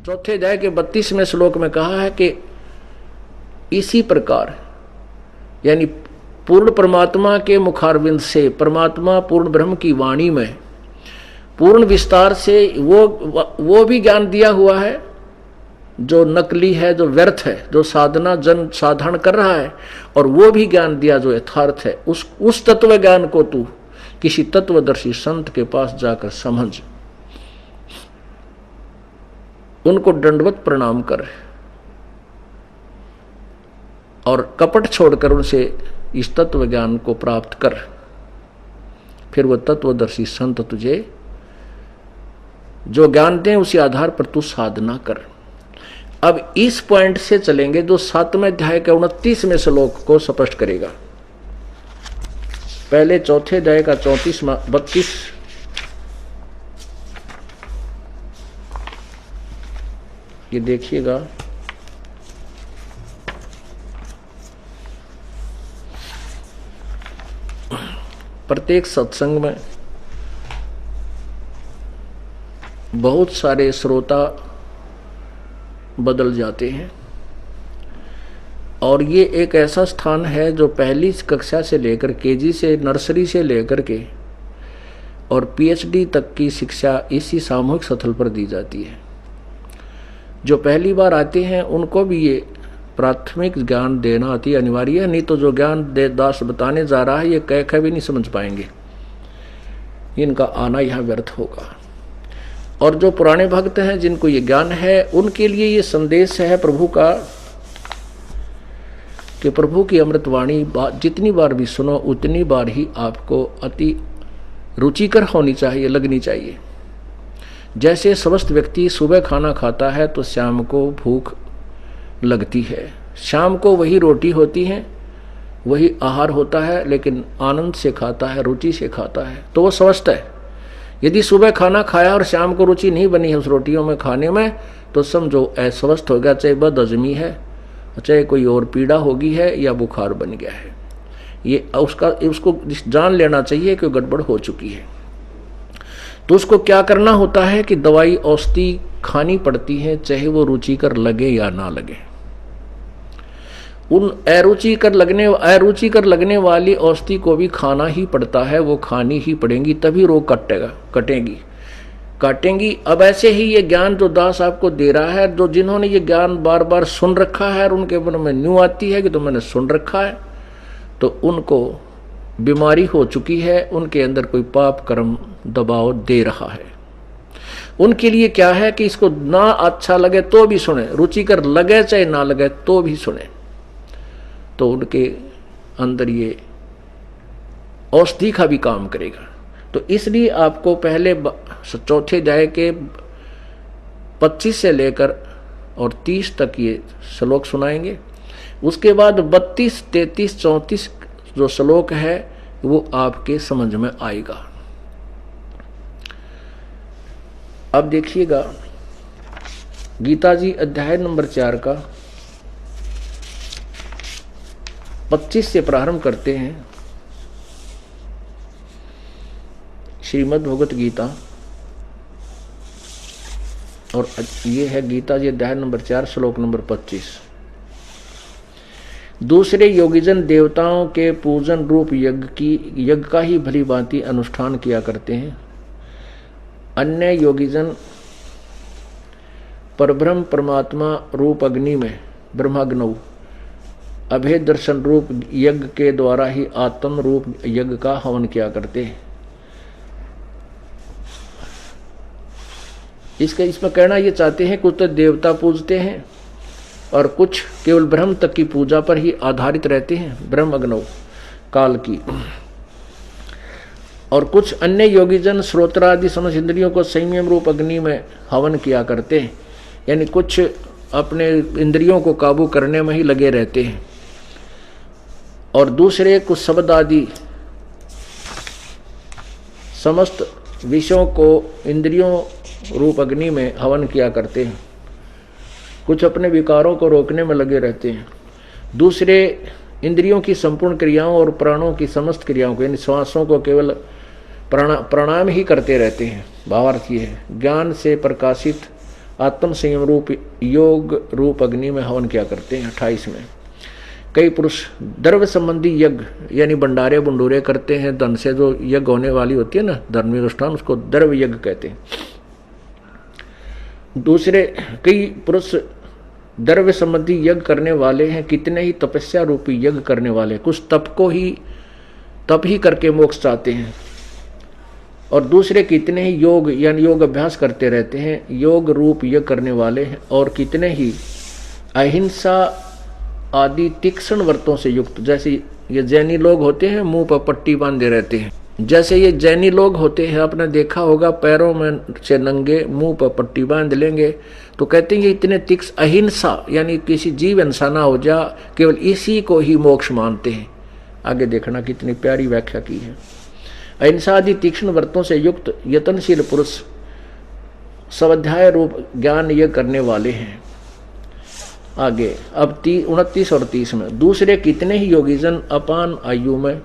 चौथे अध्याय के 32वें श्लोक में कहा है कि इसी प्रकार यानी पूर्ण परमात्मा के मुखारविंद से, परमात्मा पूर्ण ब्रह्म की वाणी में पूर्ण विस्तार से वो भी ज्ञान दिया हुआ है जो नकली है, जो व्यर्थ है, जो साधना जन साधारण कर रहा है, और वो भी ज्ञान दिया जो यथार्थ है। उस तत्व ज्ञान को तू किसी तत्वदर्शी संत के पास जाकर समझ, उनको दंडवत प्रणाम कर और कपट छोड़कर उनसे इस तत्व ज्ञान को प्राप्त कर। फिर वो तत्वदर्शी संत तुझे जो ज्ञान दें उसी आधार पर तू साधना कर। अब इस पॉइंट से चलेंगे जो 7वें अध्याय के 29वें श्लोक को स्पष्ट करेगा। पहले चौथे अध्याय का 32 ये देखिएगा। प्रत्येक सत्संग में बहुत सारे श्रोता बदल जाते हैं और ये एक ऐसा स्थान है जो पहली कक्षा से लेकर केजी से, नर्सरी से लेकर के और पीएचडी तक की शिक्षा इसी सामूहिक स्थल पर दी जाती है। जो पहली बार आते हैं उनको भी ये प्राथमिक ज्ञान देना अति अनिवार्य है, नहीं तो जो ज्ञान दास बताने जा रहा है ये कह भी नहीं समझ पाएंगे, इनका आना यहाँ व्यर्थ होगा। और जो पुराने भक्त हैं जिनको ये ज्ञान है उनके लिए ये संदेश है प्रभु का कि प्रभु की अमृतवाणी जितनी बार भी सुनो उतनी बार ही आपको अति रुचिकर होनी चाहिए, लगनी चाहिए। जैसे स्वस्थ व्यक्ति सुबह खाना खाता है तो शाम को भूख लगती है, शाम को वही रोटी होती है, वही आहार होता है, लेकिन आनंद से खाता है, रुचि से खाता है, तो वो स्वस्थ है। यदि सुबह खाना खाया और शाम को रुचि नहीं बनी है उस रोटियों में खाने में, तो समझो अस्वस्थ हो गया, चाहे बदहजमी है, चाहे कोई और पीड़ा होगी है या बुखार बन गया है। ये उसको जान लेना चाहिए कि गड़बड़ हो चुकी है। तो उसको क्या करना होता है कि दवाई औषधि खानी पड़ती है, चाहे वो रुचिकर लगे या ना लगे। उन अरुचिकर लगने वाली औषधि को भी खाना ही पड़ता है, वो खानी ही पड़ेंगी, तभी रोग काटेंगी। अब ऐसे ही ये ज्ञान जो दास आपको दे रहा है, जो जिन्होंने ये ज्ञान बार बार सुन रखा है और उनके मन में न्यू आती है कि तो मैंने सुन रखा है, तो उनको बीमारी हो चुकी है, उनके अंदर कोई पाप कर्म दबाव दे रहा है। उनके लिए क्या है कि इसको ना अच्छा लगे तो भी सुने, रुचिकर लगे चाहे ना लगे तो भी सुने, तो उनके अंदर ये औषधि का भी काम करेगा। तो इसलिए आपको पहले चौथे अध्याय के 25 से लेकर और 30 तक ये श्लोक सुनाएंगे। उसके बाद 32, 33, 34 जो श्लोक है वो आपके समझ में आएगा। अब देखिएगा गीता जी अध्याय नंबर 4 का 25 से प्रारंभ करते हैं। श्रीमद् भगवत गीता, और ये है गीता जी अध्याय नंबर 4 श्लोक नंबर 25। दूसरे योगीजन देवताओं के पूजन रूप यज्ञ का ही भली भांति अनुष्ठान किया करते हैं। अन्य योगीजन परब्रह्म परमात्मा रूप अग्नि में ब्रह्माग्नौ अभेद दर्शन रूप यज्ञ के द्वारा ही आत्म रूप यज्ञ का हवन किया करते हैं। इसमें कहना ये चाहते हैं कुछ तो देवता पूजते हैं और कुछ केवल ब्रह्म तक की पूजा पर ही आधारित रहते हैं, ब्रह्म अग्नौ काल की। और कुछ अन्य योगीजन श्रोत्र आदि समस्त इंद्रियों को संयम रूप अग्नि में हवन किया करते हैं, यानी कुछ अपने इंद्रियों को काबू करने में ही लगे रहते हैं। और दूसरे कुछ शब्द आदि समस्त विषयों को इंद्रियों रूप अग्नि में हवन किया करते हैं। कुछ अपने विकारों को रोकने में लगे रहते हैं, दूसरे इंद्रियों की संपूर्ण क्रियाओं और प्राणों की समस्त क्रियाओं को यानी श्वासों को केवल प्राणायाम ही करते रहते हैं। भावार्थ ये है ज्ञान से प्रकाशित आत्म संयम रूप योग रूप अग्नि में हवन क्या करते हैं। 28 में कई पुरुष द्रव्य संबंधी यज्ञ यानी भंडारे बुंडूरे करते हैं। धन से जो यज्ञ होने वाली होती है ना धार्मिक अनुष्ठान, उसको द्रव्य यज्ञ कहते हैं। दूसरे कई पुरुष द्रव्य संबंधी यज्ञ करने वाले हैं, कितने ही तपस्या रूपी यज्ञ करने वाले, कुछ तप ही करके मोक्ष चाहते हैं। और दूसरे कितने ही योग यानी योग अभ्यास करते रहते हैं, योग रूप यज्ञ करने वाले हैं। और कितने ही अहिंसा आदि तीक्ष्ण व्रतों से युक्त, जैसे ये जैनी लोग होते हैं मुंह पर पट्टी बांधे रहते हैं, जैसे ये जैनी लोग होते हैं, आपने देखा होगा पैरों में से नंगे मुंह पर पट्टी बांध लेंगे, तो कहते हैं ये इतने तीक्ष्ण अहिंसा यानी किसी जीव हिंसा ना हो जा, केवल इसी को ही मोक्ष मानते हैं। आगे देखना कितनी प्यारी व्याख्या की है। अहिंसा आदि तीक्ष्ण व्रतों से युक्त यतनशील पुरुष स्वाध्याय रूप ज्ञान ये करने वाले हैं। आगे अब 29 और 30 में दूसरे कितने ही योगीजन अपान आयु में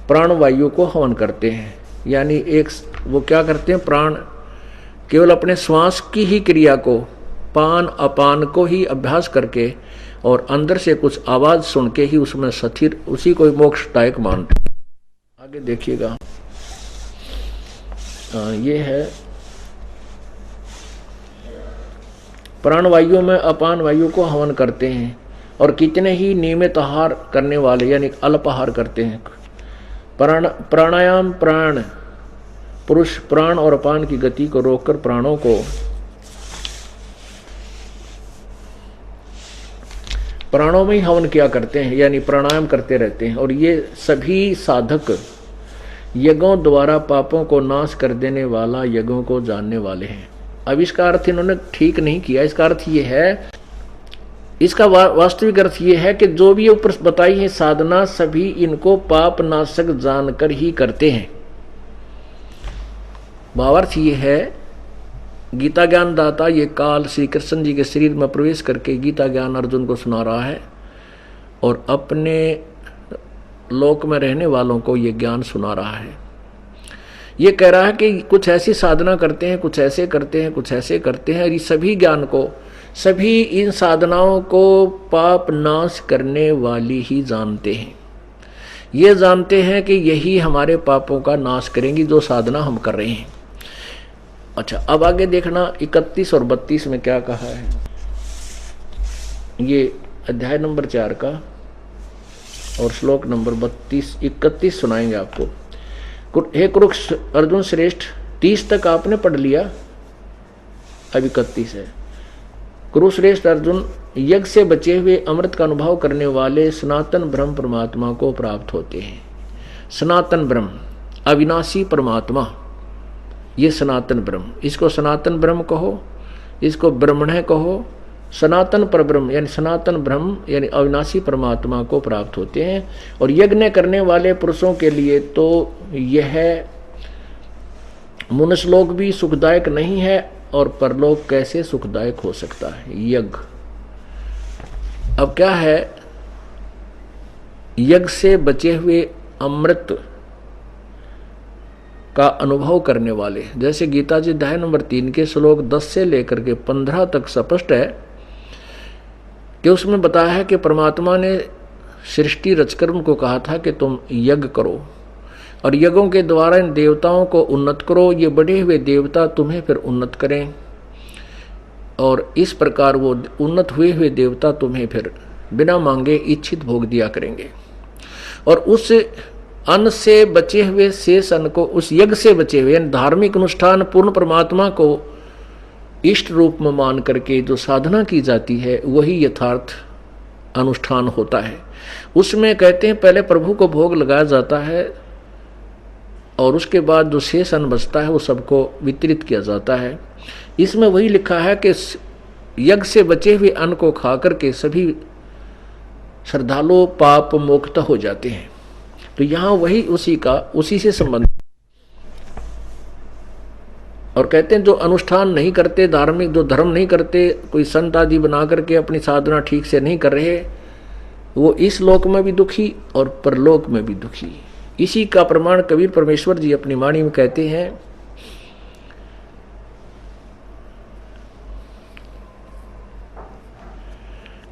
प्राण वायु को हवन करते हैं, यानी एक वो क्या करते हैं, प्राण केवल अपने श्वास की ही क्रिया को, पान अपान को ही अभ्यास करके और अंदर से कुछ आवाज सुन के ही उसमें स्थिर उसी को मोक्षदायक मानते। आगे देखिएगा ये है प्राण वायु में अपान वायु को हवन करते हैं। और कितने ही नियमित आहार करने वाले यानी अल्पाहार करते हैं। प्राणायाम प्राण पुरुष प्राण और अपान की गति को रोककर प्राणों को प्राणों में ही हवन किया करते हैं, यानी प्राणायाम करते रहते हैं। और ये सभी साधक यज्ञों द्वारा पापों को नाश कर देने वाला यज्ञों को जानने वाले हैं। अब इसका अर्थ इन्होंने ठीक नहीं किया। इसका अर्थ ये है, इसका वास्तविक अर्थ ये है कि जो भी ऊपर बताई है साधना सभी इनको पाप नाशक जानकर ही करते हैं। भावार्थ ये है, गीता ज्ञान दाता ये काल श्री कृष्ण जी के शरीर में प्रवेश करके गीता ज्ञान अर्जुन को सुना रहा है और अपने लोक में रहने वालों को ये ज्ञान सुना रहा है। ये कह रहा है कि कुछ ऐसी साधना करते हैं, कुछ ऐसे करते हैं, कुछ ऐसे करते हैं। ये सभी ज्ञान को, सभी इन साधनाओं को पाप नाश करने वाली ही जानते हैं। ये जानते हैं कि यही हमारे पापों का नाश करेंगी जो साधना हम कर रहे हैं। अच्छा, अब आगे देखना 31 और 32 में क्या कहा है। ये अध्याय नंबर 4 का और श्लोक नंबर 31 सुनाएंगे आपको। हे कुरुक्ष अर्जुन श्रेष्ठ, 30 तक आपने पढ़ लिया, अब 31 है। कुरुश्रेष्ठ अर्जुन, यज्ञ से बचे हुए अमृत का अनुभव करने वाले सनातन ब्रह्म परमात्मा को प्राप्त होते हैं। सनातन ब्रह्म अविनाशी परमात्मा, ये सनातन ब्रह्म, इसको सनातन ब्रह्म कहो, इसको ब्रह्मण कहो। सनातन पर ब्रह्म यानी सनातन ब्रह्म यानी अविनाशी परमात्मा को प्राप्त होते हैं। और यज्ञ करने वाले पुरुषों के लिए तो यह मनुष्यलोक भी सुखदायक नहीं है और परलोक कैसे सुखदायक हो सकता है यज्ञ। अब क्या है, यज्ञ से बचे हुए अमृत का अनुभव करने वाले, जैसे गीता जी अध्याय नंबर 3 के श्लोक 10 से लेकर के 15 तक स्पष्ट है कि उसमें बताया है कि परमात्मा ने सृष्टि रचकर उनको कहा था कि तुम यज्ञ करो और यज्ञों के द्वारा इन देवताओं को उन्नत करो, ये बढ़े हुए देवता तुम्हें फिर उन्नत करें और इस प्रकार वो उन्नत हुए देवता तुम्हें फिर बिना मांगे इच्छित भोग दिया करेंगे। और उस अन्न से बचे हुए शेष अन्न को, उस यज्ञ से बचे हुए धार्मिक अनुष्ठान पूर्ण परमात्मा को इष्ट रूप में मान करके जो साधना की जाती है वही यथार्थ अनुष्ठान होता है। उसमें कहते हैं पहले प्रभु को भोग लगाया जाता है और उसके बाद जो शेष अन्न बचता है वो सबको वितरित किया जाता है। इसमें वही लिखा है कि यज्ञ से बचे हुए अन्न को खा करके सभी श्रद्धालु पाप मुक्त हो जाते हैं। तो यहाँ वही उसी से संबंधित। और कहते हैं जो अनुष्ठान नहीं करते, धार्मिक जो धर्म नहीं करते, कोई संत आदि बना करके अपनी साधना ठीक से नहीं कर रहे, वो इस लोक में भी दुखी और परलोक में भी दुखी। इसी का प्रमाण कबीर परमेश्वर जी अपनी वाणी में कहते हैं,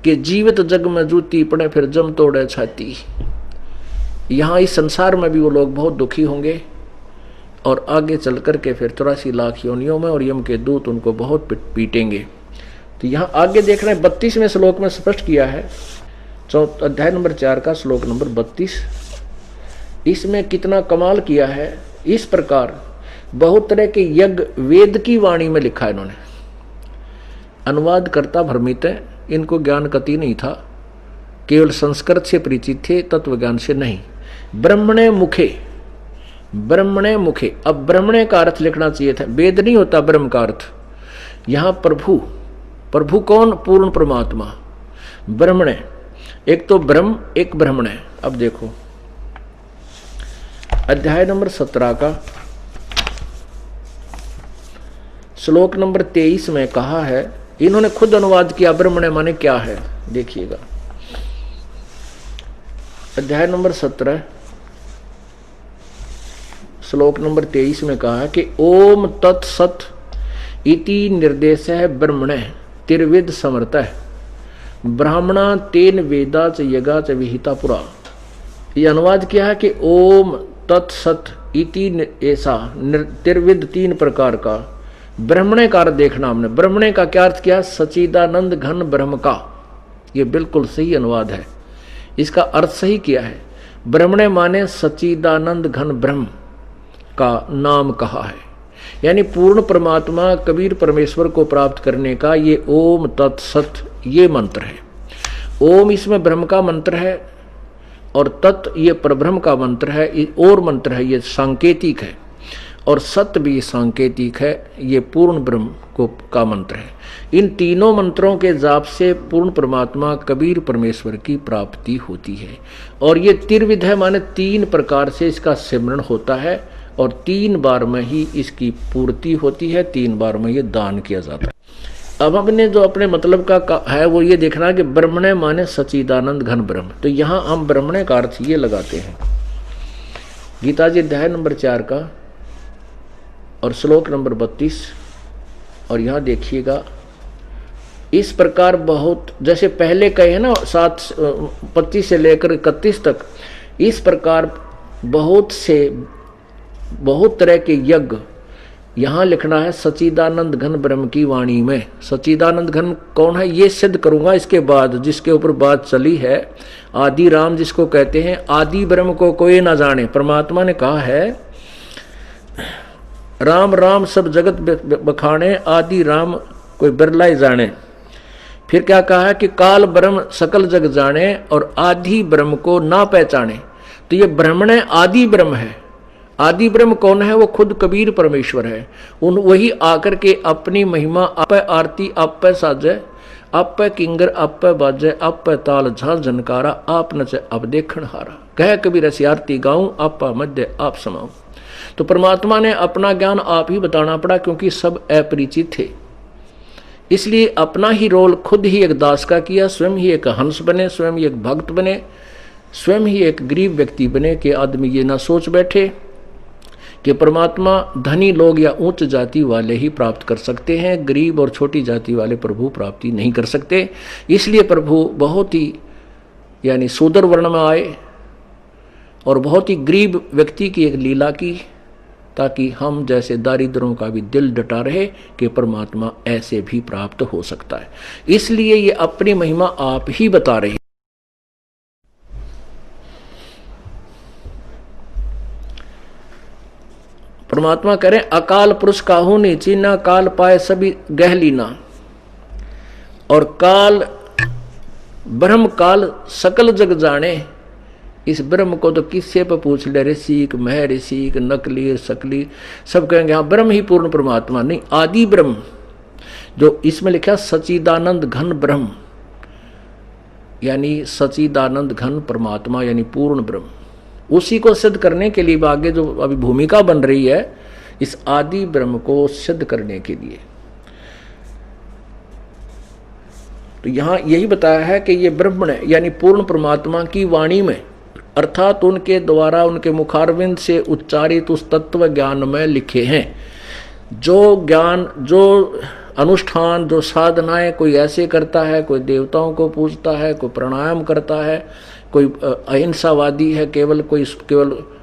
कि जीवित जग में जूती पड़े फिर जम तोड़े छाती। यहाँ इस संसार में भी वो लोग बहुत दुखी होंगे और आगे चल कर के फिर 84 लाख योनियों में और यम के दूत उनको बहुत पीटेंगे। तो यहाँ आगे देख रहे हैं 32वें श्लोक में स्पष्ट किया है, अध्याय नंबर 4 का श्लोक नंबर 32। इसमें कितना कमाल किया है। इस प्रकार बहुत तरह के यज्ञ वेद की वाणी में लिखा है इन्होंने। अनुवाद करता भ्रमित है, इनको ज्ञान कति नहीं था, केवल संस्कृत से परिचित थे, तत्व ज्ञान से नहीं। ब्रह्मणे मुखे, ब्रह्मणे मुखे। अब ब्रह्मणे का अर्थ लिखना चाहिए था, वेद नहीं होता ब्रह्म का अर्थ। यहाँ प्रभु, प्रभु कौन? पूर्ण परमात्मा। ब्रह्मणे, एक तो ब्रह्म एक ब्रह्मणे। अब देखो अध्याय नंबर 17 का श्लोक नंबर 23 में कहा है, इन्होंने खुद अनुवाद किया ब्रह्मणे माने क्या है। देखिएगा अध्याय नंबर 17 श्लोक नंबर 23 में कहा है कि ओम तत्सत इति निर्देश है ब्रह्मणे तिर्विद समर्थ ब्राह्मणा तेन वेदा च यगा च विहिता पुरा। ये अनुवाद किया है कि ओम तत्सत इति ऐसा तिर्विद 3 प्रकार का। ब्रह्मणे का अर्थ देखना हमने, ब्रह्मणे का क्या अर्थ किया? सच्चिदानंद घन ब्रह्म का। ये बिल्कुल सही अनुवाद है, इसका अर्थ सही किया है। ब्रह्मणे माने सच्चिदानंद घन ब्रह्म का नाम कहा है, यानी पूर्ण परमात्मा कबीर परमेश्वर को प्राप्त करने का ये ओम तत्सत ये मंत्र है। ओम इसमें ब्रह्म का मंत्र है और तत् ये परब्रह्म का मंत्र है, और मंत्र है ये सांकेतिक है, और सत्य भी सांकेतिक है, ये पूर्ण ब्रह्म को का मंत्र है। इन तीनों मंत्रों के जाप से पूर्ण परमात्मा कबीर परमेश्वर की प्राप्ति होती है। और ये तिर्विध है माने 3 प्रकार से इसका सिमरण होता है और 3 बार में ही इसकी पूर्ति होती है, 3 बार में ये दान किया जाता है। अब हमने जो अपने मतलब का है वो ये देखना कि ब्रह्मणे माने सच्चिदानंद घन ब्रह्म। तो यहाँ हम ब्रह्मणे का अर्थ ये लगाते हैं। गीता जी अध्याय नंबर 4 का और श्लोक नंबर 32, और यहाँ देखिएगा इस प्रकार बहुत, जैसे पहले कहे ना 25 से लेकर 31 तक, इस प्रकार बहुत तरह के यज्ञ यहाँ लिखना है सच्चिदानंद घन ब्रह्म की वाणी में। सच्चिदानंद घन कौन है ये सिद्ध करूंगा इसके बाद, जिसके ऊपर बात चली है। आदि राम जिसको कहते हैं, आदि ब्रह्म को कोई ना जाने। परमात्मा ने कहा है राम राम सब जगत बखाने, आदि राम कोई बिरला ही जाने। फिर क्या कहा है कि काल ब्रह्म सकल जग जाने और आदि ब्रह्म को ना पहचाने। तो ये ब्रह्मणे आदि ब्रह्म है। आदि ब्रह्म कौन है? वो खुद कबीर परमेश्वर है। वही आकर के अपनी महिमा आप आरती आप साजे, आप किंगर आप बाजे, आप ताल झाल झनकारा, आप नचे अब देखण हारा। कह कबीर ऐसी आरती गाऊं, आप मध्य आप समाऊं। तो परमात्मा ने अपना ज्ञान आप ही बताना पड़ा, क्योंकि सब अपरिचित थे। इसलिए अपना ही रोल खुद ही एक दास का किया, स्वयं ही एक हंस बने, स्वयं ही एक भक्त बने, स्वयं ही एक गरीब व्यक्ति बने कि आदमी ये ना सोच बैठे कि परमात्मा धनी लोग या उच्च जाति वाले ही प्राप्त कर सकते हैं, गरीब और छोटी जाति वाले प्रभु प्राप्ति नहीं कर सकते। इसलिए प्रभु बहुत ही यानी शूद्र वर्ण में आए और बहुत ही गरीब व्यक्ति की एक लीला की, ताकि हम जैसे दारिद्रों का भी दिल डटा रहे कि परमात्मा ऐसे भी प्राप्त हो सकता है। इसलिए ये अपनी महिमा आप ही बता रही। परमात्मा कह रहे अकाल पुरुष काहू नहीं चीना, काल पाए सभी गह लीना। और काल ब्रह्म काल सकल जग जाने। इस ब्रह्म को तो किससे पर पूछ ले, ऋषिक मह ऋषिक नकली सकली सब कहेंगे हाँ ब्रह्म ही पूर्ण परमात्मा नहीं, आदि ब्रह्म जो इसमें लिखा सच्चिदानंद घन ब्रह्म, यानी सच्चिदानंद घन परमात्मा यानी पूर्ण ब्रह्म। उसी को सिद्ध करने के लिए आगे जो अभी भूमिका बन रही है इस आदि ब्रह्म को सिद्ध करने के लिए। तो यहां यही बताया है कि ये ब्रह्म यानी पूर्ण परमात्मा की वाणी में, अर्थात उनके द्वारा उनके मुखारविंद से उच्चारित उस तत्व ज्ञान में लिखे हैं। जो ज्ञान जो अनुष्ठान जो साधनाएं कोई ऐसे करता है, कोई देवताओं को पूजता है, कोई प्राणायाम करता है, कोई अहिंसावादी है, केवल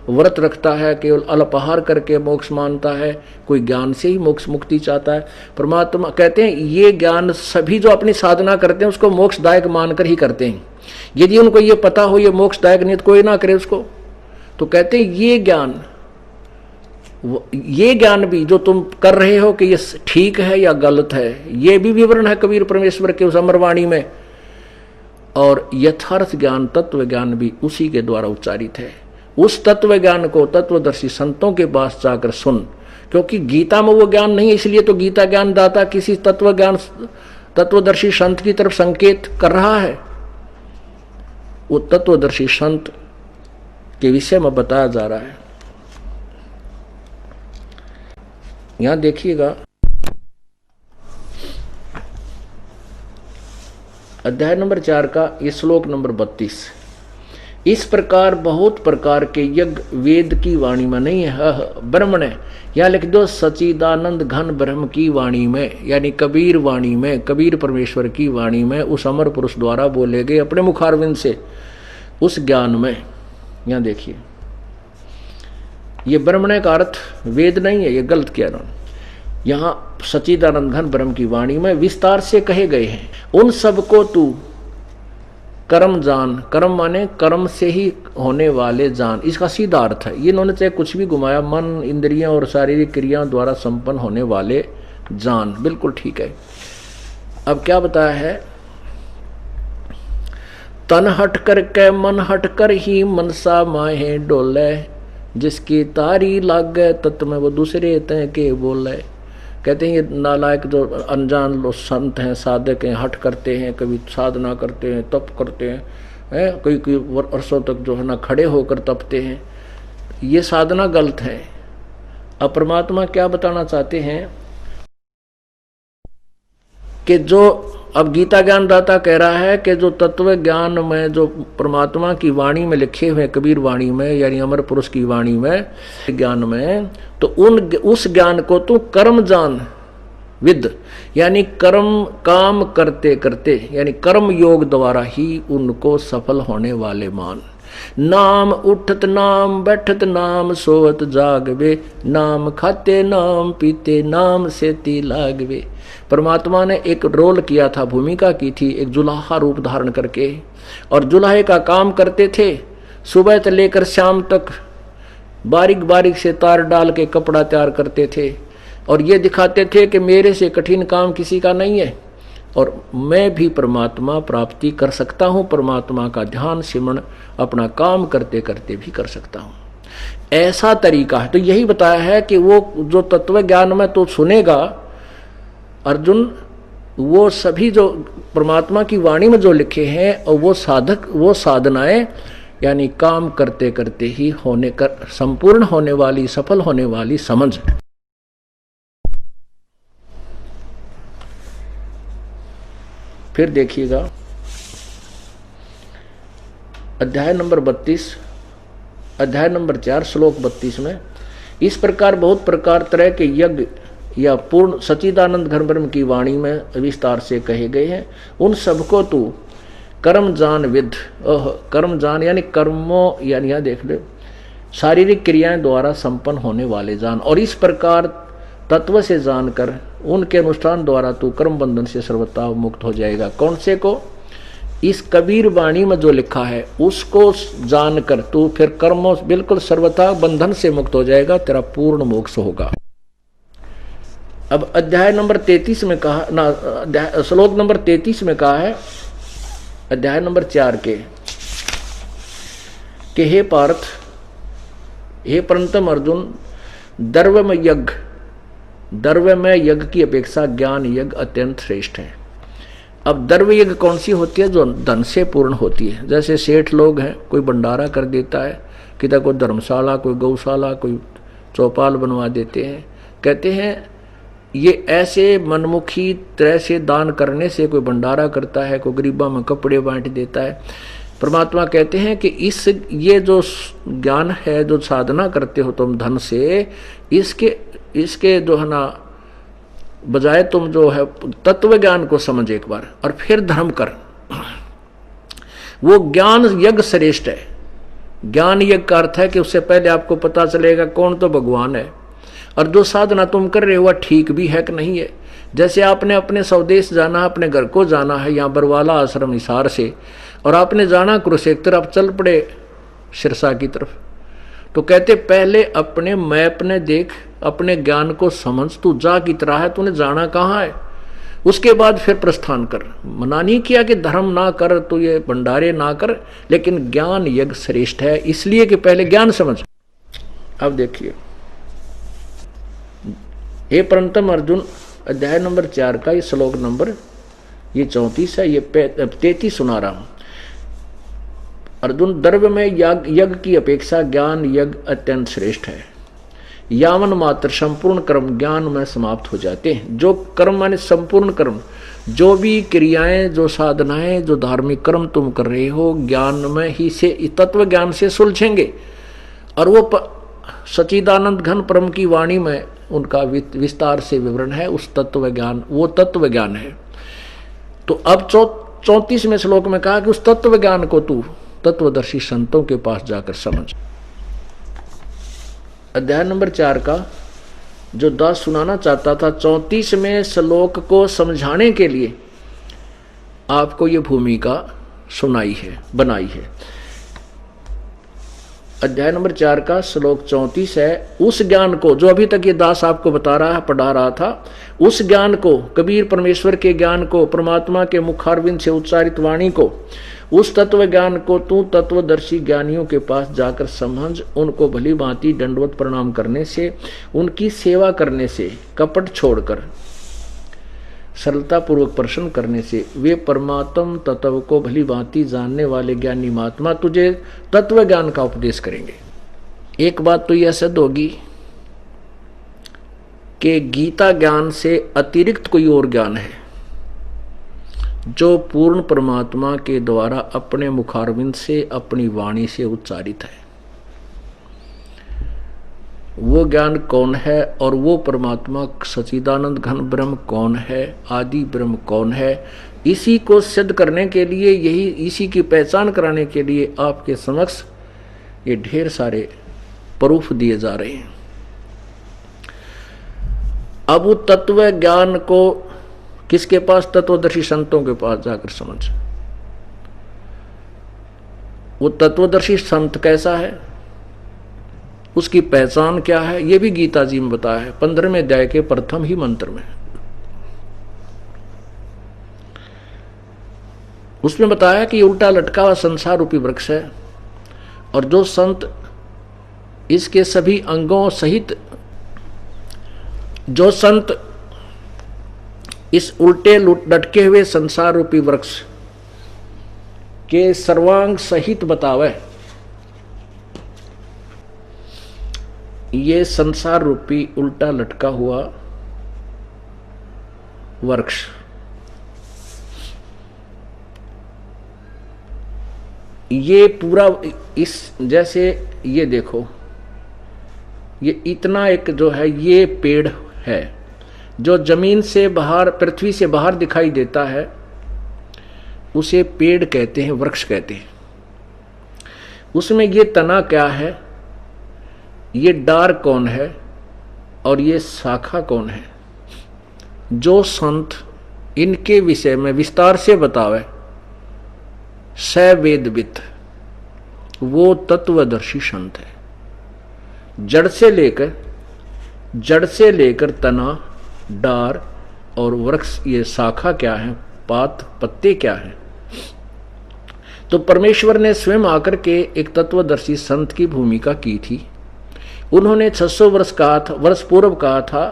व्रत रखता है, केवल अल्पाहार करके मोक्ष मानता है, कोई ज्ञान से ही मोक्ष मुक्ति चाहता है। परमात्मा कहते हैं ये ज्ञान सभी जो अपनी साधना करते हैं उसको मोक्षदायक मानकर ही करते हैं। यदि उनको ये पता हो ये मोक्षदायक नहीं तो कोई ना करे उसको। तो कहते हैं ये ज्ञान भी जो तुम कर रहे हो कि ये ठीक है या गलत है, ये भी विवरण है कबीर परमेश्वर के उस अमरवाणी में। और यथार्थ ज्ञान तत्व ज्ञान भी उसी के द्वारा उच्चारित है। उस तत्व ज्ञान को तत्वदर्शी संतों के पास जाकर सुन, क्योंकि गीता में वो ज्ञान नहीं है, इसलिए तो गीता ज्ञान दाता किसी तत्वदर्शी संत की तरफ संकेत कर रहा है। वो तत्वदर्शी संत के विषय में बताया जा रहा है। यहां देखिएगा अध्याय नंबर 4 का ये श्लोक नंबर 32। इस प्रकार बहुत प्रकार के यज्ञ वेद की वाणी में नहीं है, ब्रह्मण है। या लिख दो सच्चिदानंद घन ब्रह्म की वाणी में, यानी कबीर वाणी में, कबीर परमेश्वर की वाणी में, उस अमर पुरुष द्वारा बोले गए अपने मुखारविंद से उस ज्ञान में। यहां देखिए ये ब्रह्मण का अर्थ वेद नहीं है, ये गलत किया उन्होंने। यहां सच्चिदानंद घन ब्रह्म की वाणी में विस्तार से कहे गए हैं उन सबको तू कर्म जान। कर्म माने कर्म से ही होने वाले जान, इसका सीधा अर्थ है। ये इन्होंने चाहे कुछ भी घुमाया, मन इंद्रियां और शारीरिक क्रियाओं द्वारा संपन्न होने वाले जान, बिल्कुल ठीक है। अब क्या बताया है, तन हट कर के मन हट कर ही मनसा माहे डोले, जिसकी तारी लाग गए तत् में वो दूसरे तय के बोले। कहते हैं ये नालायक जो अनजान लोग संत हैं, साधक हैं, हट करते हैं, कभी साधना करते हैं, तप करते हैं, कोई वर्षों तक जो है ना खड़े होकर तपते हैं, ये साधना गलत है। अब परमात्मा क्या बताना चाहते हैं कि जो अब गीता ज्ञान दाता कह रहा है कि जो तत्व ज्ञान में जो परमात्मा की वाणी में लिखे हुए कबीर वाणी में यानी अमर पुरुष की वाणी में ज्ञान में, तो उस ज्ञान को तू कर्म जान विद, यानी कर्म काम करते करते यानी कर्म योग द्वारा ही उनको सफल होने वाले मान। नाम उठत नाम बैठत नाम सोवत जागवे, नाम खाते नाम पीते नाम सेती लागवे। परमात्मा ने एक रोल किया था, भूमिका की थी, एक जुलाहा रूप धारण करके, और जुलाहे का काम करते थे। सुबह से लेकर शाम तक बारीक बारीक से तार डाल के कपड़ा तैयार करते थे और ये दिखाते थे कि मेरे से कठिन काम किसी का नहीं है और मैं भी परमात्मा प्राप्ति कर सकता हूँ, परमात्मा का ध्यान सिमरण अपना काम करते करते भी कर सकता हूँ। ऐसा तरीका है। तो यही बताया है कि वो जो तत्व ज्ञान में तो सुनेगा अर्जुन, वो सभी जो परमात्मा की वाणी में जो लिखे हैं और वो साधक वो साधनाएं यानी काम करते करते ही होने कर संपूर्ण होने वाली सफल होने वाली समझ। फिर देखिएगा अध्याय नंबर 32 अध्याय नंबर 4 श्लोक 32 में, इस प्रकार बहुत प्रकार तरह के यज्ञ या पूर्ण सच्चिदानंद घन ब्रह्म की वाणी में विस्तार से कहे गए हैं। उन सबको तू कर्म जान विद, कर्म जान यानी कर्मों यानी यहाँ देख ले शारीरिक क्रियाएं द्वारा संपन्न होने वाले जान, और इस प्रकार तत्व से जानकर उनके अनुष्ठान द्वारा तू कर्म बंधन से सर्वथा मुक्त हो जाएगा। कौन से को? इस कबीर वाणी में जो लिखा है उसको जानकर तू फिर कर्मों बिल्कुल सर्वथा बंधन से मुक्त हो जाएगा, तेरा पूर्ण मोक्ष होगा। अब अध्याय नंबर 33 में कहा ना, श्लोक नंबर 33 में कहा है अध्याय नंबर 4 के हे पार्थ, हे परंतम अर्जुन, द्रव्य में यज्ञ की अपेक्षा ज्ञान यज्ञ अत्यंत श्रेष्ठ है। अब द्रव्य यज्ञ कौन सी होती है? जो धन से पूर्ण होती है। जैसे सेठ लोग हैं, कोई भंडारा कर देता है, किधर कोई धर्मशाला, कोई गौशाला, कोई चौपाल बनवा देते हैं। कहते हैं ये ऐसे मनमुखी तरह से दान करने से, कोई भंडारा करता है, कोई गरीबा में कपड़े बांट देता है। परमात्मा कहते हैं कि ये जो ज्ञान है, जो साधना करते हो तुम धन से, इसके जो है ना बजाय तुम जो है तत्व ज्ञान को समझ एक बार और फिर धर्म कर। वो ज्ञान यज्ञ श्रेष्ठ है। ज्ञान यज्ञ का अर्थ है कि उससे पहले आपको पता चलेगा कौन तो भगवान है और जो साधना तुम कर रहे हो वह ठीक भी है कि नहीं है। जैसे आपने अपने स्वदेश जाना, अपने घर को जाना है, यहाँ बरवाला आश्रम हिसार से, और आपने जाना कुरुक्षेत्र, आप चल पड़े सिरसा की तरफ, तो कहते पहले अपने मैप ने देख, अपने ज्ञान को समझ, तू जा की तरह है, तूने जाना कहाँ है, उसके बाद फिर प्रस्थान कर। मना नहीं किया कि धर्म ना कर, तू ये भंडारे ना कर, लेकिन ज्ञान यज्ञ श्रेष्ठ है, इसलिए कि पहले ज्ञान समझ। अब देखिए, हे परंतम अर्जुन, अध्याय नंबर 4 का ये श्लोक नंबर ये 34 है, ये 33 सुना रहा हूं। अर्जुन, द्रव्य में यज्ञ की अपेक्षा ज्ञान यज्ञ अत्यंत श्रेष्ठ है। यावन मात्र संपूर्ण कर्म ज्ञान में समाप्त हो जाते हैं। जो कर्म माने संपूर्ण कर्म, जो भी क्रियाएं, जो साधनाएं, जो धार्मिक कर्म तुम कर रहे हो, ज्ञान में ही से, तत्व ज्ञान से सुलझेंगे। और वो सच्चिदानंद घन परम की वाणी में उनका विस्तार से विवरण है। उस तत्व ज्ञान, वो तत्व ज्ञान है। तो अब 34वें श्लोक में कहा कि उस तत्व ज्ञान को तू तत्वदर्शी संतों के पास जाकर समझ। अध्याय नंबर 4 का जो दास सुनाना चाहता था, 34वें श्लोक को समझाने के लिए आपको ये भूमिका सुनाई है, बनाई है। अध्याय नंबर 4 का श्लोक 34 है। उस ज्ञान को जो अभी तक ये दास आपको बता रहा है, पढ़ा रहा था, उस ज्ञान को, कबीर परमेश्वर के ज्ञान को, परमात्मा के मुखारविंद से उच्चारित वाणी को, उस तत्व ज्ञान को तू तत्वदर्शी ज्ञानियों के पास जाकर समझ। उनको भली भांति दंडवत प्रणाम करने से, उनकी सेवा करने से, कपट छोड़कर सरलता पूर्वक प्रश्न करने से वे परमात्म तत्व को भली भांति जानने वाले ज्ञानी महात्मा तुझे तत्व ज्ञान का उपदेश करेंगे। एक बात तो यह सिद्ध होगी कि गीता ज्ञान से अतिरिक्त कोई और ज्ञान है जो पूर्ण परमात्मा के द्वारा अपने मुखारविंद से, अपनी वाणी से उच्चारित है। वो ज्ञान कौन है और वो परमात्मा सच्चिदानंद घन ब्रह्म कौन है, आदि ब्रह्म कौन है, इसी को सिद्ध करने के लिए, यही इसी की पहचान कराने के लिए आपके समक्ष ये ढेर सारे प्रूफ दिए जा रहे हैं। अब वो तत्व ज्ञान को किसके पास? तत्वदर्शी संतों के पास जाकर समझ। वो तत्वदर्शी संत कैसा है, उसकी पहचान क्या है, ये भी गीता जी में बताया है 15वें अध्याय के प्रथम ही मंत्र में। उसमें बताया कि उल्टा लटका हुआ संसार रूपी वृक्ष है और जो संत इसके सभी अंगों सहित, जो संत इस उल्टे लटके हुए संसार रूपी वृक्ष के सर्वांग सहित बतावे, ये संसार रूपी उल्टा लटका हुआ वृक्ष, ये पूरा इस जैसे ये देखो, ये इतना एक जो है ये पेड़ है जो जमीन से बाहर, पृथ्वी से बाहर दिखाई देता है, उसे पेड़ कहते हैं, वृक्ष कहते हैं। उसमें ये तना क्या है, ये डार कौन है और ये शाखा कौन है। जो संत इनके विषय में विस्तार से बतावे, स वेदवित, वो तत्वदर्शी संत है। जड़ से लेकर तना, डार और वृक्ष, ये शाखा क्या है, पात पत्ते क्या है। तो परमेश्वर ने स्वयं आकर के एक तत्वदर्शी संत की भूमिका की थी। उन्होंने 600 वर्ष पूर्व कहा था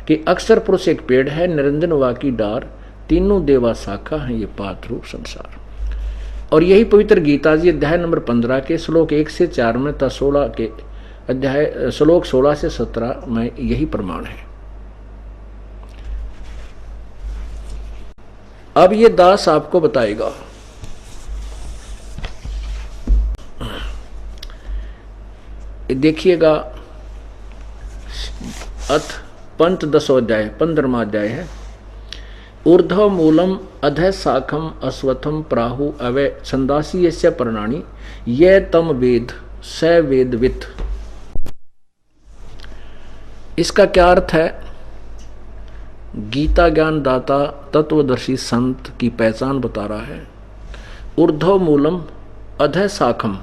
कि अक्षर पुरुष एक पेड़ है, निरंजन वा की डार, तीनों देवा शाखा है, ये पात रूप संसार। और यही पवित्र गीता जी अध्याय नंबर 15 के श्लोक 1 से 4 में तथा 16 के अध्याय श्लोक 16 से 17 में यही प्रमाण है। अब ये दास आपको बताएगा, देखिएगा, अथ पंचदशोध्याय 15वां अध्याय है। ऊर्ध्व मूलम अधः शाखम अश्वत्थम प्राहु अवय छंदासी यस्य प्रणानी ये तम वेद स वेदवित्। इसका क्या अर्थ है? गीता ज्ञान दाता तत्वदर्शी संत की पहचान बता रहा है। ऊर्ध्व मूलम अधः शाखम,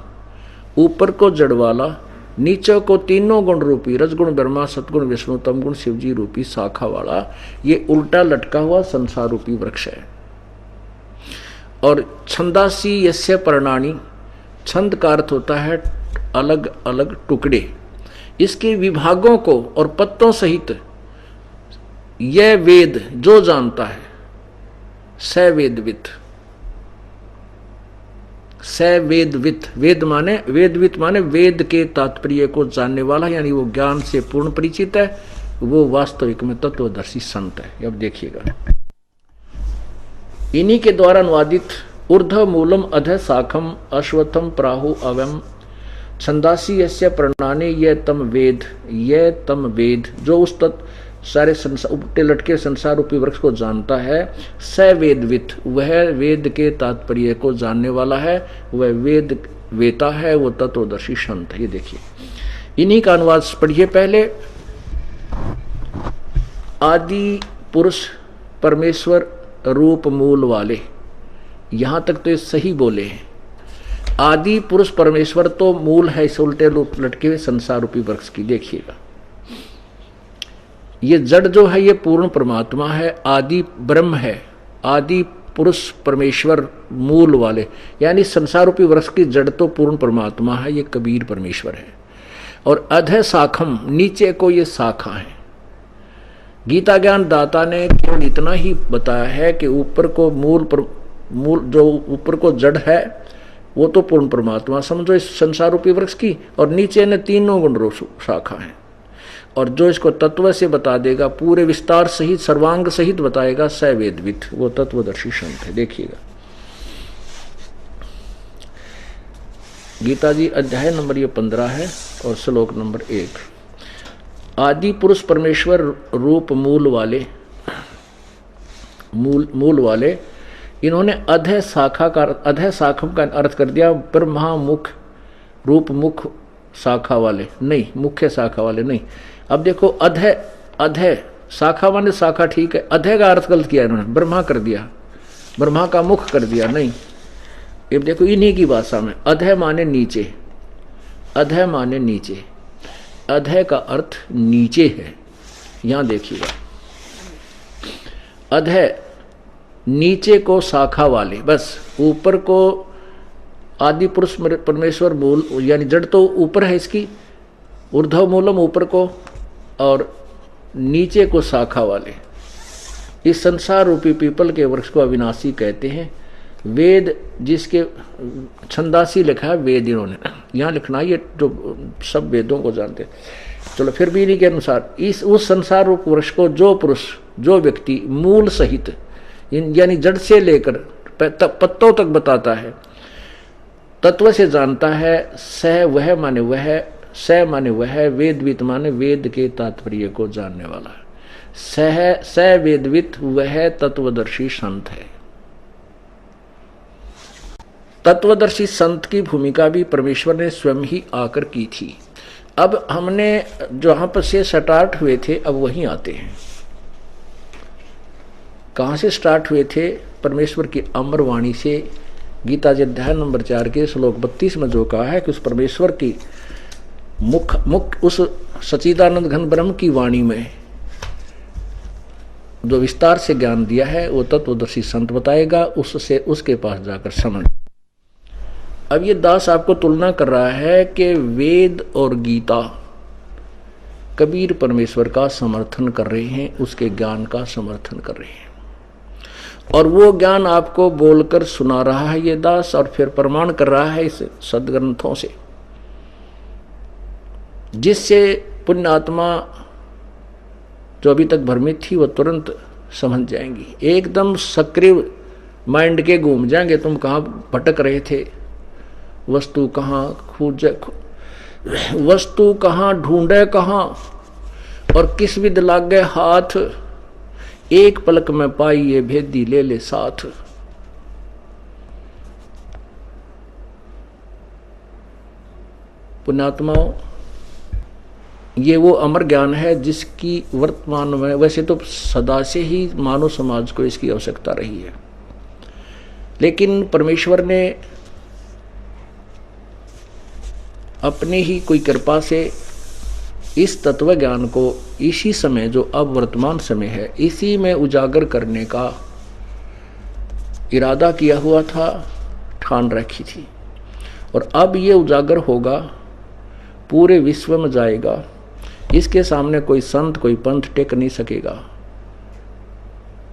ऊपर को जड़ वाला, नीचे को तीनों गुण रूपी रजगुण ब्रह्मा सतगुण विष्णु तमगुण शिवजी रूपी शाखा वाला ये उल्टा लटका हुआ संसार रूपी वृक्ष है। और छंदासी यस्य पर्णानी, छंद का अर्थ होता है अलग अलग टुकड़े, इसके विभागों को और पत्तों सहित यह वेद जो जानता है स वेदवित्। स वेदवित्, वेद माने वेदवित् माने वेद के तात्पर्य को जानने वाला, यानी वो ज्ञान से पूर्ण परिचित है, वो वास्तविक में तत्वदर्शी संत है। अब देखिएगा, इन्हीं के द्वारा अनुवादित ऊर्ध्व मूलम अधः शाखम अश्वत्थम प्राहु अवम छंदासी यस्य प्रणाने ये तम वेद, जो उस सारे संसार उपटे लटके संसार रूपी वृक्ष को जानता है, स वेदवित्, वह वेद के तात्पर्य को जानने वाला है, वह वेद वेता है, वो तत्वदर्शी संत है। ये देखिए, इन्हीं का अनुवाद पढ़िए पहले। आदि पुरुष परमेश्वर रूप मूल वाले, यहां तक तो ये सही बोले हैं। आदि पुरुष परमेश्वर तो मूल है इस उल्टे लटके हुए संसार रूपी वृक्ष की। देखिएगा, ये जड़ जो है ये पूर्ण परमात्मा है, आदि ब्रह्म है, आदि पुरुष परमेश्वर मूल वाले, यानी संसार रूपी वृक्ष की जड़ तो पूर्ण परमात्मा है, ये कबीर परमेश्वर है। और अधः शाखम, नीचे को ये शाखा है। गीता ज्ञान दाता ने केवल इतना ही बताया है कि ऊपर को मूल जो ऊपर को जड़ है वो तो पूर्ण परमात्मा समझो इस संसार रूपी वृक्ष की, और नीचे ने तीनों गुण रूप शाखा है। और जो इसको तत्व से बता देगा, पूरे विस्तार सहित सर्वांग सहित बताएगा, स वेदवित्, वो तत्वदर्शी संत है। देखिएगा, गीता जी अध्याय नंबर ये 15 है और श्लोक नंबर 1। आदि पुरुष परमेश्वर रूप मूल वाले इन्होंने अधः शाखम का अर्थ कर दिया ब्रह्मा मुख रूप मुख शाखा वाले, नहीं मुख्य शाखा वाले नहीं। अब देखो, अधः शाखा माने शाखा, ठीक है, अधः का अर्थ गलत किया इन्होंने, ब्रह्मा कर दिया, ब्रह्मा का मुख कर दिया, नहीं। अब देखो, इन्हीं की भाषा में अधः माने नीचे, अधः माने नीचे, अधः का अर्थ नीचे है। यहां देखिएगा, अधः नीचे को शाखा वाले, बस ऊपर को आदि पुरुष परमेश्वर मूल, यानी जड़ तो ऊपर है इसकी, ऊर्ध्व मूलम ऊपर को, और नीचे को शाखा वाले। इस संसार रूपी पीपल के वृक्ष को अविनाशी कहते हैं। वेद जिसके छंदासी लिखा है, वेद इन्होंने यहाँ लिखना, ये जो सब वेदों को जानते हैं। चलो, फिर भी इन्हीं के अनुसार उस संसार रूप वृक्ष को जो पुरुष जो व्यक्ति मूल सहित, यानी जड़ से लेकर पत्तों तक बताता है, तत्व से जानता है, सह वह माने वह, स माने वह, वेदवित् माने वेद के तात्पर्य को जानने वाला है। स वेदवित्, वह तत्वदर्शी संत है। तत्वदर्शी संत की भूमिका भी परमेश्वर ने स्वयं ही आकर की थी। अब हमने जहां पर से स्टार्ट हुए थे, अब वहीं आते हैं। कहां से स्टार्ट हुए थे? परमेश्वर की अमर वाणी से। गीता जी अध्याय नंबर 4 के श्लोक 32 में जो कहा है कि उस परमेश्वर की मुख उस सच्चिदानंद घन ब्रह्म की वाणी में जो विस्तार से ज्ञान दिया है, वो तत्वदर्शी संत बताएगा, उससे उसके पास जाकर समझ। अब ये दास आपको तुलना कर रहा है कि वेद और गीता कबीर परमेश्वर का समर्थन कर रहे हैं, उसके ज्ञान का समर्थन कर रहे हैं, और वो ज्ञान आपको बोलकर सुना रहा है ये दास, और फिर प्रमाण कर रहा है इस सदग्रंथों से, जिससे पुण्य आत्मा जो अभी तक भ्रमित थी वो तुरंत समझ जाएंगी। एकदम सक्रिय माइंड के घूम जाएंगे, तुम कहाँ भटक रहे थे, वस्तु कहाँ खोजे, वस्तु कहाँ ढूंढे कहाँ, और किस विद लागे हाथ, एक पलक में पाई ये भेदी ले ले साथ। पुण्यात्माओं, ये वो अमर ज्ञान है जिसकी वर्तमान में, वैसे तो सदा से ही मानव समाज को इसकी आवश्यकता रही है, लेकिन परमेश्वर ने अपनी ही कोई कृपा से इस तत्व ज्ञान को इसी समय, जो अब वर्तमान समय है, इसी में उजागर करने का इरादा किया हुआ था, ठान रखी थी। और अब ये उजागर होगा, पूरे विश्व में जाएगा। इसके सामने कोई संत, कोई पंथ टेक नहीं सकेगा।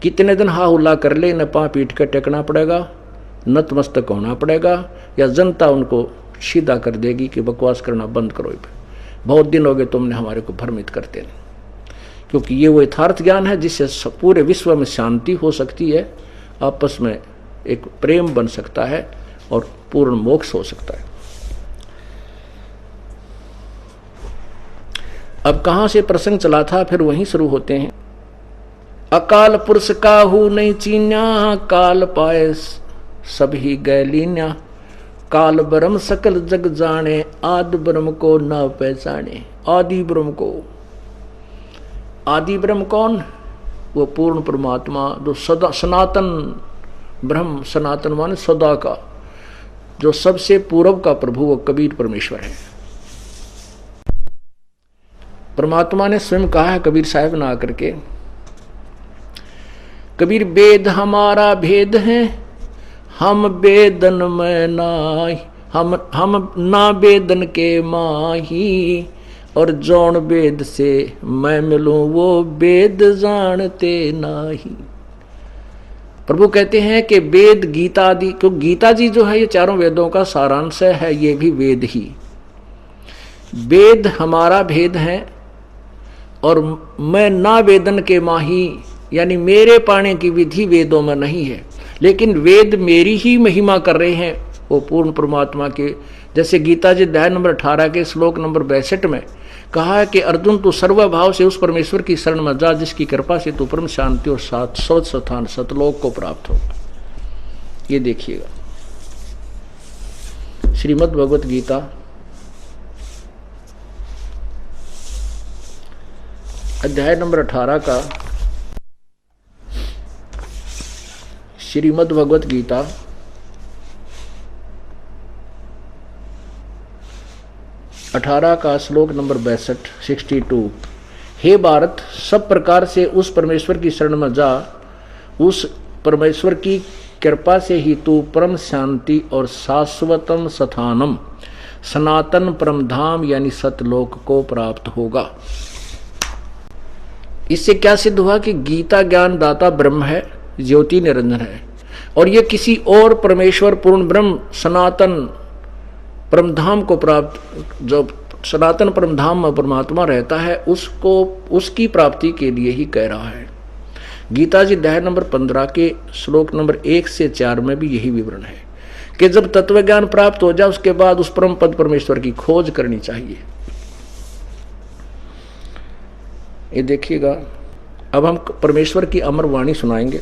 कितने दिन हा हुल्ला कर ले, न पाँ पीट कर टेकना पड़ेगा, नतमस्तक होना पड़ेगा, या जनता उनको सीधा कर देगी कि बकवास करना बंद करो, बहुत दिन हो गए तुमने हमारे को भ्रमित करते नहीं। क्योंकि ये वो यथार्थ ज्ञान है जिससे पूरे विश्व में शांति हो सकती है, आपस में एक प्रेम बन सकता है और पूर्ण मोक्ष हो सकता है। अब कहाँ से प्रसंग चला था, फिर वहीं शुरू होते हैं। अकाल पुरुष काहू नहीं चीन्या, काल पाए सभी गैलीन्या, काल ब्रह्म सकल जग जाने, आदि ब्रह्म को न पहचाने। आदि ब्रह्म को, आदि ब्रह्म कौन? वो पूर्ण परमात्मा जो सदा सनातन ब्रह्म, सनातन माने सदा का, जो सबसे पूर्व का प्रभु, वो कबीर परमेश्वर है। परमात्मा ने स्वयं कहा है कबीर साहब ना आकर के, कबीर वेद हमारा भेद है, हम वेदन में नाही, हम ना वेदन के माही, और जौन वेद से मैं मिलूं वो वेद जानते नाही। प्रभु कहते हैं कि वेद गीता आदि, क्योंकि गीता जी जो है ये चारों वेदों का सारांश है, ये भी वेद ही। वेद हमारा भेद है और मैं ना वेदन के माही, यानी मेरे पाने की विधि वेदों में नहीं है, लेकिन वेद मेरी ही महिमा कर रहे हैं, वो पूर्ण परमात्मा के। जैसे गीता जी अध्याय नंबर 18 के श्लोक नंबर 62 में कहा है कि अर्जुन तू सर्वभाव से उस परमेश्वर की शरण में जा जिसकी कृपा से तू परम शांति और शाश्वत स्थान सतलोक को प्राप्त होगा। ये देखिएगा श्रीमद् भगवत गीता अध्याय नंबर 18 का, श्रीमद् भगवत गीता अठारह का श्लोक नंबर 62। हे भारत, सब प्रकार से उस परमेश्वर की शरण में जा, उस परमेश्वर की कृपा से ही तू परम शांति और शाश्वतम स्थानम सनातन परम धाम यानी सतलोक को प्राप्त होगा। इससे क्या सिद्ध हुआ कि गीता ज्ञान दाता ब्रह्म है, ज्योति निरंजन है, और ये किसी और परमेश्वर पूर्ण ब्रह्म सनातन परमधाम को प्राप्त, जो सनातन परमधाम में परमात्मा रहता है, उसको उसकी प्राप्ति के लिए ही कह रहा है। गीता जी अध्याय नंबर 15 के श्लोक नंबर 1 से 4 में भी यही विवरण है कि जब तत्व ज्ञान प्राप्त हो जाए उसके बाद उस परम पद परमेश्वर की खोज करनी चाहिए। ये देखिएगा, अब हम परमेश्वर की अमर वाणी सुनाएंगे।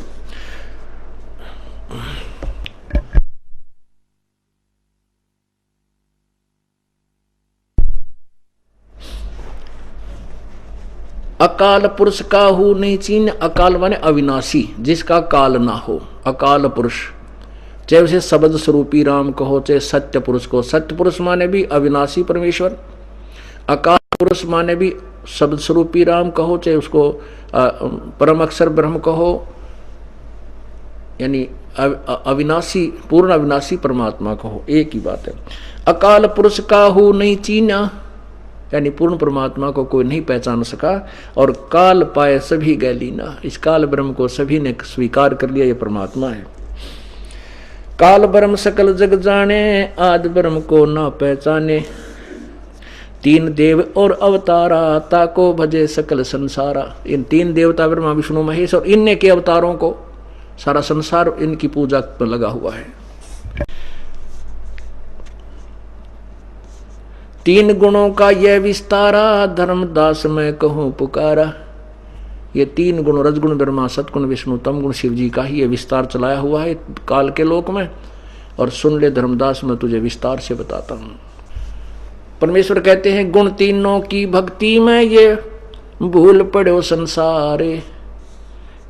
अकाल पुरुष काहू नहीं चीन, अकाल माने अविनाशी, जिसका काल ना हो, अकाल पुरुष। चाहे उसे शब्द स्वरूपी राम कहो, चाहे सत्य पुरुष को, सत्य पुरुष माने भी अविनाशी परमेश्वर, अकाल पुरुष माने भी शब्द स्वरूपी राम कहो, चाहे उसको परम अक्षर ब्रह्म कहो, यानी अविनाशी पूर्ण अविनाशी परमात्मा कहो, एक ही बात है। अकाल पुरुष काहू नहीं चीना, यानी पूर्ण परमात्मा को कोई नहीं पहचान सका, और काल पाए सभी गैलीना, इस काल ब्रह्म को सभी ने स्वीकार कर लिया, ये परमात्मा है। काल ब्रह्म सकल जग जाने, आदि ब्रह्म को ना पहचाने, तीन देव और अवतारा, ताको भजे सकल संसारा। इन तीन देवता ब्रह्मा विष्णु महेश और इनने के अवतारों को सारा संसार इनकी पूजा पर लगा हुआ है। तीन गुणों का यह विस्तारा, धर्मदास मैं कहूँ पुकारा। ये तीन गुण, रजगुण ब्रह्मा, सतगुण विष्णु, तम गुण शिव जी का ही ये विस्तार चलाया हुआ है काल के लोक में। और सुन ले धर्मदास, मैं तुझे विस्तार से बताता हूँ। परमेश्वर कहते हैं, गुण तीनों की भक्ति में ये भूल पड़ो संसारे,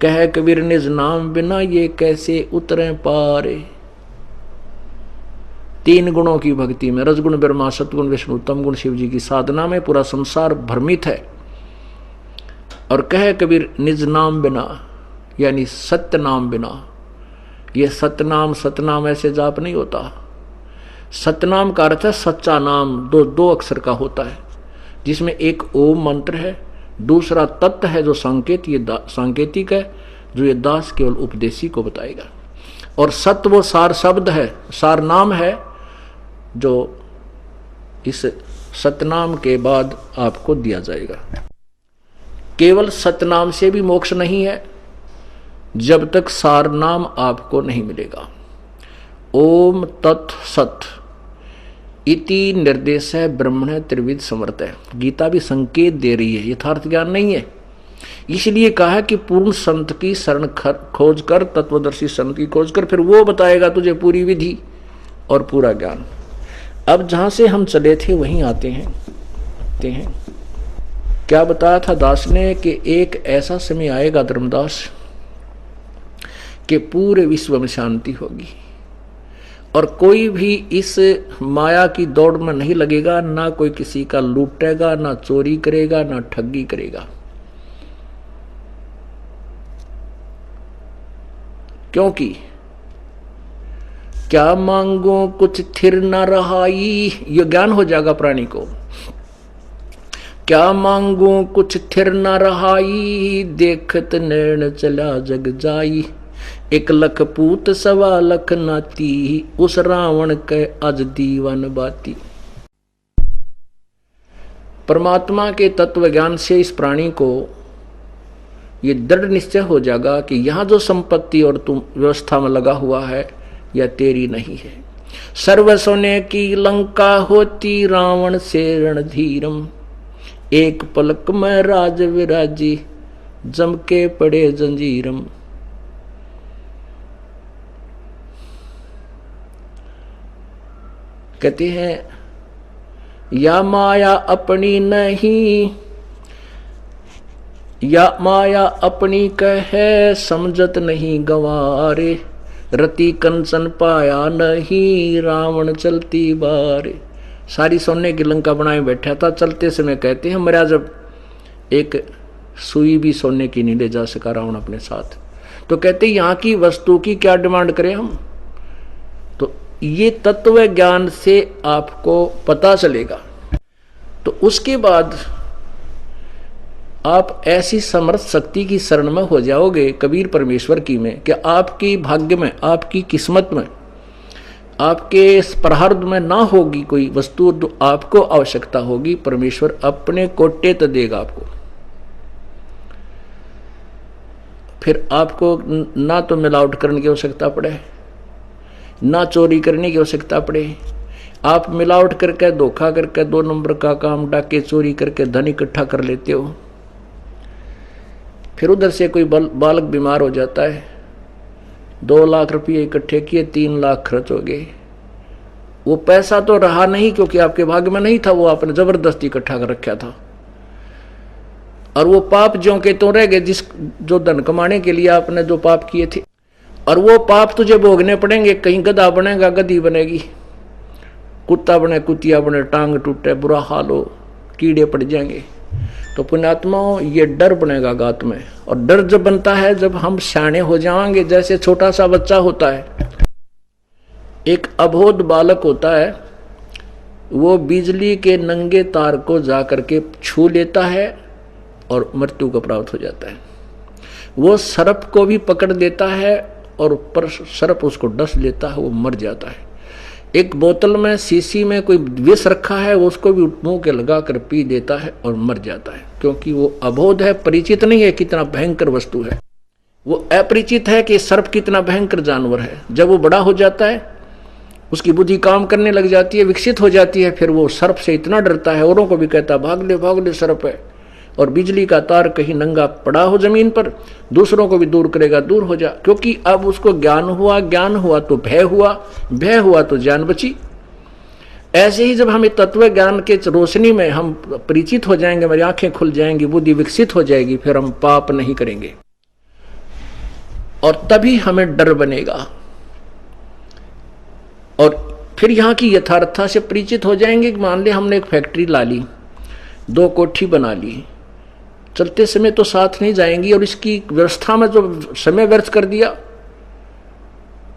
कह कबीर निज नाम बिना ये कैसे उतरे पारे। तीन गुणों की भक्ति में, रजगुण ब्रह्मा, सतगुण विष्णु, तम गुण शिव जी की साधना में पूरा संसार भ्रमित है। और कहे कबीर निज नाम बिना, यानी सत्य नाम बिना। ये सतनाम सतनाम ऐसे जाप नहीं होता। सतनाम का अर्थ है सच्चा नाम, दो अक्षर का होता है, जिसमें एक ओम मंत्र है, दूसरा तत्व है जो संकेत, ये सांकेतिक है, जो ये दास केवल उपदेशी को बताएगा। और सत्य वो सार शब्द है, सार नाम है, जो इस सतनाम के बाद आपको दिया जाएगा। केवल सतनाम से भी मोक्ष नहीं है जब तक सार नाम आपको नहीं मिलेगा। ओम तत् सत इति निर्देश है ब्रह्मण त्रिविध समर्थ है। गीता भी संकेत दे रही है, यथार्थ ज्ञान नहीं है। इसलिए कहा कि पूर्ण संत की शरण खोज कर, तत्वदर्शी संत की खोज कर, फिर वो बताएगा तुझे पूरी विधि और पूरा ज्ञान। अब जहां से हम चले थे वहीं आते हैं। क्या बताया था दास ने कि एक ऐसा समय आएगा धर्मदास कि पूरे विश्व में शांति होगी और कोई भी इस माया की दौड़ में नहीं लगेगा, ना कोई किसी का लूटेगा, ना चोरी करेगा, ना ठगी करेगा। क्योंकि क्या मांगो कुछ थिर न रहाई, ये ज्ञान हो जाएगा प्राणी को। क्या मांगू कुछ थिर न रहाई, देखत नैन चला जग जाई। 1 लख पूत 1.25 लख नाती, उस रावण के अज दीवान बाती। परमात्मा के तत्व ज्ञान से इस प्राणी को ये दृढ़ निश्चय हो जाएगा कि यहां जो संपत्ति और तुम व्यवस्था में लगा हुआ है यह तेरी नहीं है। सर्व सोने की लंका होती, रावण से रणधीरम। 1 पलक में राज विराजी, जम के पड़े जंजीरम। कहते हैं या माया अपनी नहीं, या माया अपनी कहे, समझत नहीं गवारे। रति कंचन पाया नहीं, रावण चलती बारे। सारी सोने की लंका बनाए बैठा था, चलते समय कहते हैं मरा जब एक सुई भी सोने की नहीं ले जा सका रावण अपने साथ। तो कहते यहाँ की वस्तु की क्या डिमांड करें हम। तो ये तत्व ज्ञान से आपको पता चलेगा। तो उसके बाद आप ऐसी समर्थ शक्ति की शरण में हो जाओगे कबीर परमेश्वर की में, कि आपकी भाग्य में, आपकी किस्मत में, आपके प्रारब्ध में ना होगी कोई वस्तु जो आपको आवश्यकता होगी, परमेश्वर अपने कोटे तो देगा आपको। फिर आपको ना तो मिलावट करने की आवश्यकता पड़े, ना चोरी करने की आवश्यकता पड़े। आप मिलावट करके, धोखा करके, 2 नंबर का काम, डाके चोरी करके धन इकट्ठा कर लेते हो। फिर उधर से कोई बालक बीमार हो जाता है, 2 लाख रुपये इकट्ठे किए, 3 लाख खर्च हो गए। वो पैसा तो रहा नहीं क्योंकि आपके भाग्य में नहीं था, वो आपने जबरदस्ती इकट्ठा कर रखा था। और वो पाप ज्यों के तो रह गए, जो धन कमाने के लिए आपने जो पाप किए थे। और वो पाप तुझे भोगने पड़ेंगे। कहीं गधा बनेगा, गधी बनेगी, कुत्ता बने, कुतिया बने, टांग टूटे, बुरा हाल हो, कीड़े पड़ जाएंगे। तो पुण्यात्माओं, ये डर बनेगा गात में। और डर जब बनता है जब हम सियाने हो जाएंगे। जैसे छोटा सा बच्चा होता है, एक अबोध बालक होता है, वो बिजली के नंगे तार को जा करके छू लेता है और मृत्यु को प्राप्त हो जाता है। वो सर्प को भी पकड़ देता है और पर सर्प उसको डस लेता है, वो मर जाता है। एक बोतल में, शीशी में कोई विष रखा है, वो उसको भी मुंह के लगा कर पी देता है और मर जाता है, क्योंकि वो अबोध है, परिचित नहीं है कितना भयंकर वस्तु है। वो अपरिचित है कि सर्प कितना भयंकर जानवर है। जब वो बड़ा हो जाता है उसकी बुद्धि काम करने लग जाती है, विकसित हो जाती है। फिर वो सर्प से इतना डरता है, औरों को भी कहता भाग ले सर्प है। और बिजली का तार कहीं नंगा पड़ा हो जमीन पर, दूसरों को भी दूर करेगा, दूर हो जा। क्योंकि अब उसको ज्ञान हुआ तो भय हुआ तो जान बची। ऐसे ही जब हमें तत्व ज्ञान के रोशनी में हम परिचित हो जाएंगे, हमारी आंखें खुल जाएंगी, बुद्धि विकसित हो जाएगी, फिर हम पाप नहीं करेंगे और तभी हमें डर बनेगा। और फिर यहाँ की यथार्थता से परिचित हो जाएंगे कि मान ले हमने एक फैक्ट्री ला ली, 2 कोठी बना ली, चलते समय तो साथ नहीं जाएंगी, और इसकी व्यवस्था में जो समय व्यर्थ कर दिया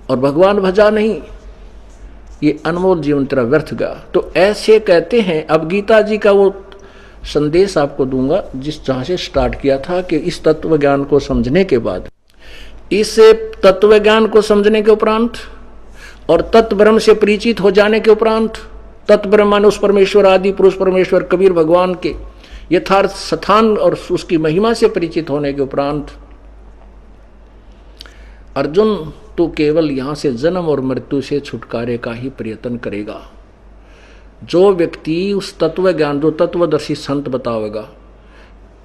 और भगवान भजा नहीं, ये अनमोल जीवन तेरा व्यर्थ गया। तो ऐसे कहते हैं। अब गीता जी का वो संदेश आपको दूंगा जहां से स्टार्ट किया था कि इस तत्व ज्ञान को समझने के बाद, इस तत्व ज्ञान को समझने के उपरांत और तत्व ब्रह्म से परिचित हो जाने के उपरांत, तत्व ब्रह्म माने उस परमेश्वर, आदि पुरुष परमेश्वर कबीर भगवान के यथार्थ स्थान और उसकी महिमा से परिचित होने के उपरांत, अर्जुन तो केवल यहां से जन्म और मृत्यु से छुटकारे का ही प्रयत्न करेगा। जो व्यक्ति उस तत्व ज्ञान, जो तत्वदर्शी संत बतावेगा,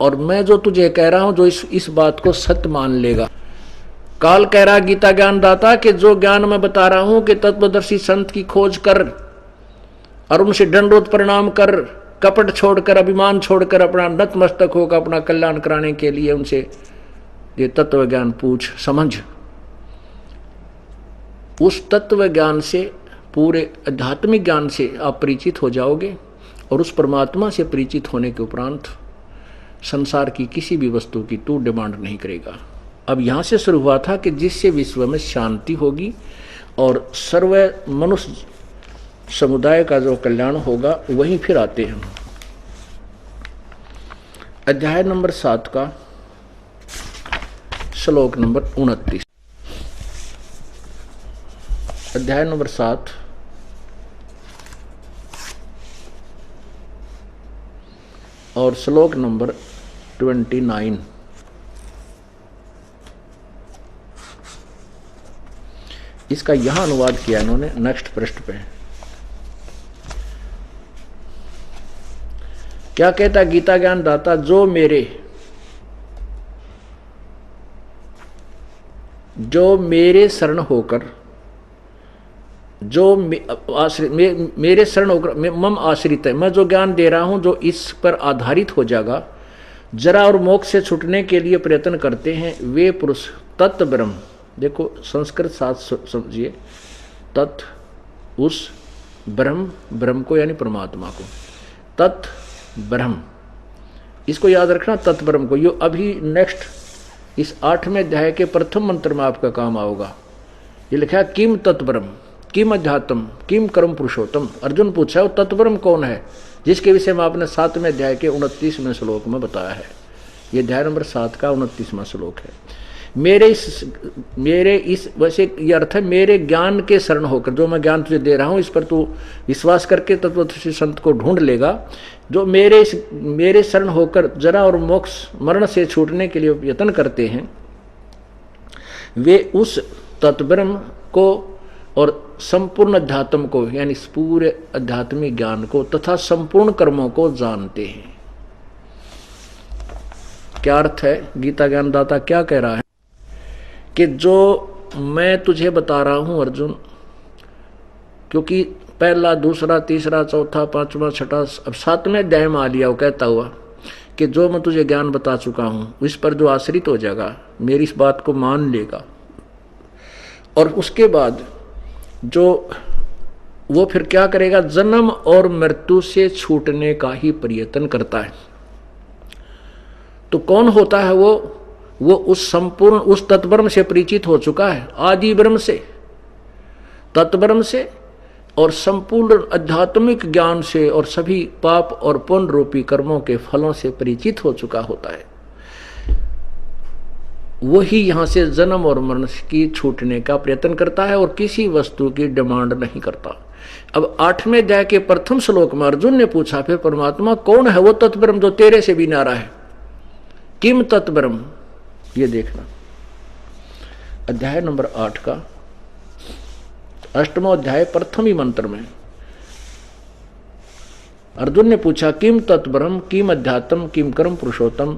और मैं जो तुझे कह रहा हूं, जो इस बात को सत्य मान लेगा। काल कह रहा गीता ज्ञान दाता कि जो ज्ञान मैं बता रहा हूं कि तत्वदर्शी संत की खोज कर और उनसे दंडोत प्रणाम कर, कपट छोड़कर, अभिमान छोड़कर अपना नतमस्तक होकर अपना कल्याण कराने के लिए उनसे ये तत्व ज्ञान पूछ समझ। उस तत्व ज्ञान से, पूरे आध्यात्मिक ज्ञान से आप परिचित हो जाओगे और उस परमात्मा से परिचित होने के उपरांत संसार की किसी भी वस्तु की तू डिमांड नहीं करेगा। अब यहां से शुरू हुआ था कि जिससे विश्व में शांति होगी और सर्व मनुष्य समुदाय का जो कल्याण होगा, वहीं फिर आते हैं अध्याय नंबर 7 का श्लोक नंबर 29। अध्याय नंबर 7 और श्लोक नंबर 29। इसका यहां अनुवाद किया इन्होंने नेक्स्ट पृष्ठ पे। क्या कहता गीता ज्ञान दाता, जो मेरे शरण होकर, जो मेरे शरण होकर मम आश्रित है, मैं जो ज्ञान दे रहा हूं जो इस पर आधारित हो जाएगा, जरा और मोक्ष से छूटने के लिए प्रयत्न करते हैं, वे पुरुष तत्व ब्रह्म, देखो संस्कृत साथ समझिए, तत् उस ब्रह्म को यानी परमात्मा को, तत् ब्रह्म, इसको याद रखना, तत् ब्रह्म को। यो अभी नेक्स्ट इस 8वें अध्याय के प्रथम मंत्र में आपका काम आओगा। ये लिखा है किम तत् ब्रह्म, किम अध्यात्म, किम कर्म पुरुषोत्तम। अर्जुन पूछा वो तत् ब्रह्म कौन है, जिसके विषय में आपने 7वें अध्याय के 29वें श्लोक में बताया है। ये अध्याय नंबर 7 का 29वां श्लोक है। मेरे इस वैसे ये अर्थ है, मेरे ज्ञान के शरण होकर, जो मैं ज्ञान तुझे दे रहा हूं इस पर तू विश्वास करके तत्वदर्शी संत को ढूंढ लेगा। जो मेरे शरण होकर जरा और मोक्ष मरण से छूटने के लिए यत्न करते हैं, वे उस तत्ब्रह्म को और संपूर्ण अध्यात्म को, यानी पूरे आध्यात्मिक ज्ञान को तथा संपूर्ण कर्मों को जानते हैं। क्या अर्थ है? गीता ज्ञानदाता क्या कह रहा है कि जो मैं तुझे बता रहा हूं अर्जुन, क्योंकि पहला, दूसरा, तीसरा, चौथा, पांचवा, छठा, अब 7वें अध्याय में आ लिया, वो कहता हुआ कि जो मैं तुझे ज्ञान बता चुका हूं इस पर जो आश्रित हो जाएगा, मेरी इस बात को मान लेगा, और उसके बाद जो वो फिर क्या करेगा, जन्म और मृत्यु से छूटने का ही प्रयत्न करता है। तो कौन होता है वो उस संपूर्ण उस तत्ब्रह्म से परिचित हो चुका है, आदि ब्रह्म से, तत्ब्रह्म से और संपूर्ण आध्यात्मिक ज्ञान से और सभी पाप और पुण्य रूपी कर्मों के फलों से परिचित हो चुका होता है। वही यहां से जन्म और मरण की छूटने का प्रयत्न करता है और किसी वस्तु की डिमांड नहीं करता। अब 8वें अध्याय के प्रथम श्लोक में अर्जुन ने पूछा, फिर परमात्मा कौन है वो तत्ब्रह्म जो तेरे से भी न्यारा है, किम तत्ब्रह्म, ये देखना। अध्याय नंबर 8 का 8वां अध्याय प्रथम ही मंत्र में अर्जुन ने पूछा, किम तत्ब्रह्म किम अध्यात्म किम कर्म पुरुषोत्तम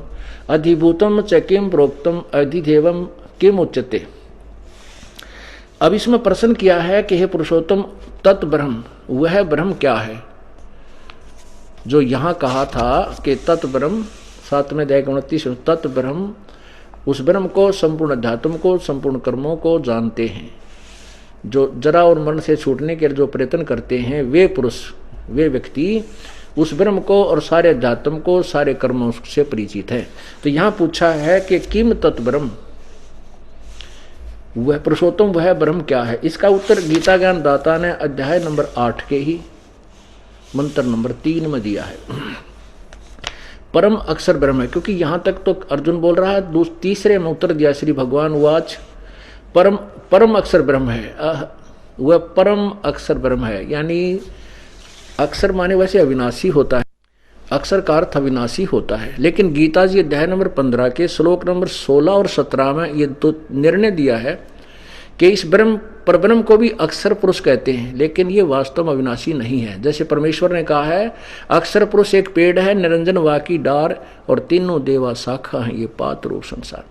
अधिभूतम च किम प्रोक्तम अधिदेवम किम उच्यते। अब इसमें प्रश्न किया है कि हे पुरुषोत्तम, तत्ब्रह्म वह ब्रह्म क्या है? जो यहां कहा था कि तत्ब्रह्म 7वें अध्याय 29 तत्ब्रह्म, उस ब्रह्म को, संपूर्ण अध्यात्म को, संपूर्ण कर्मों को जानते हैं। जो जरा और मरण से छूटने के लिए जो प्रयत्न करते हैं, वे पुरुष, वे व्यक्ति उस ब्रह्म को और सारे अध्यात्म को, सारे कर्मों से परिचित है। तो यहां पूछा है कि किम तत्ब्रह्म, वह पुरुषोत्तम वह ब्रह्म क्या है? इसका उत्तर गीता ज्ञान दाता ने अध्याय नंबर 8 के ही मंत्र नंबर 3 में दिया है। परम अक्षर ब्रह्म है, क्योंकि यहां तक तो अर्जुन बोल रहा है, तीसरे में उत्तर दिया श्री भगवान वाच परम अक्षर ब्रह्म है, वह परम अक्षर ब्रह्म है। यानी अक्षर माने वैसे अविनाशी होता है, अक्षर का अर्थ अविनाशी होता है, लेकिन गीता जी अध्याय नंबर 15 के श्लोक नंबर 16 और 17 में ये तो निर्णय दिया है कि इस ब्रह्म परब्रह्म को भी अक्षर पुरुष कहते हैं, लेकिन ये वास्तव में अविनाशी नहीं है। जैसे परमेश्वर ने कहा है, अक्षर पुरुष एक पेड़ है, निरंजन वाकी डार और तीनों देवा शाखा है, ये पात रूप संसार।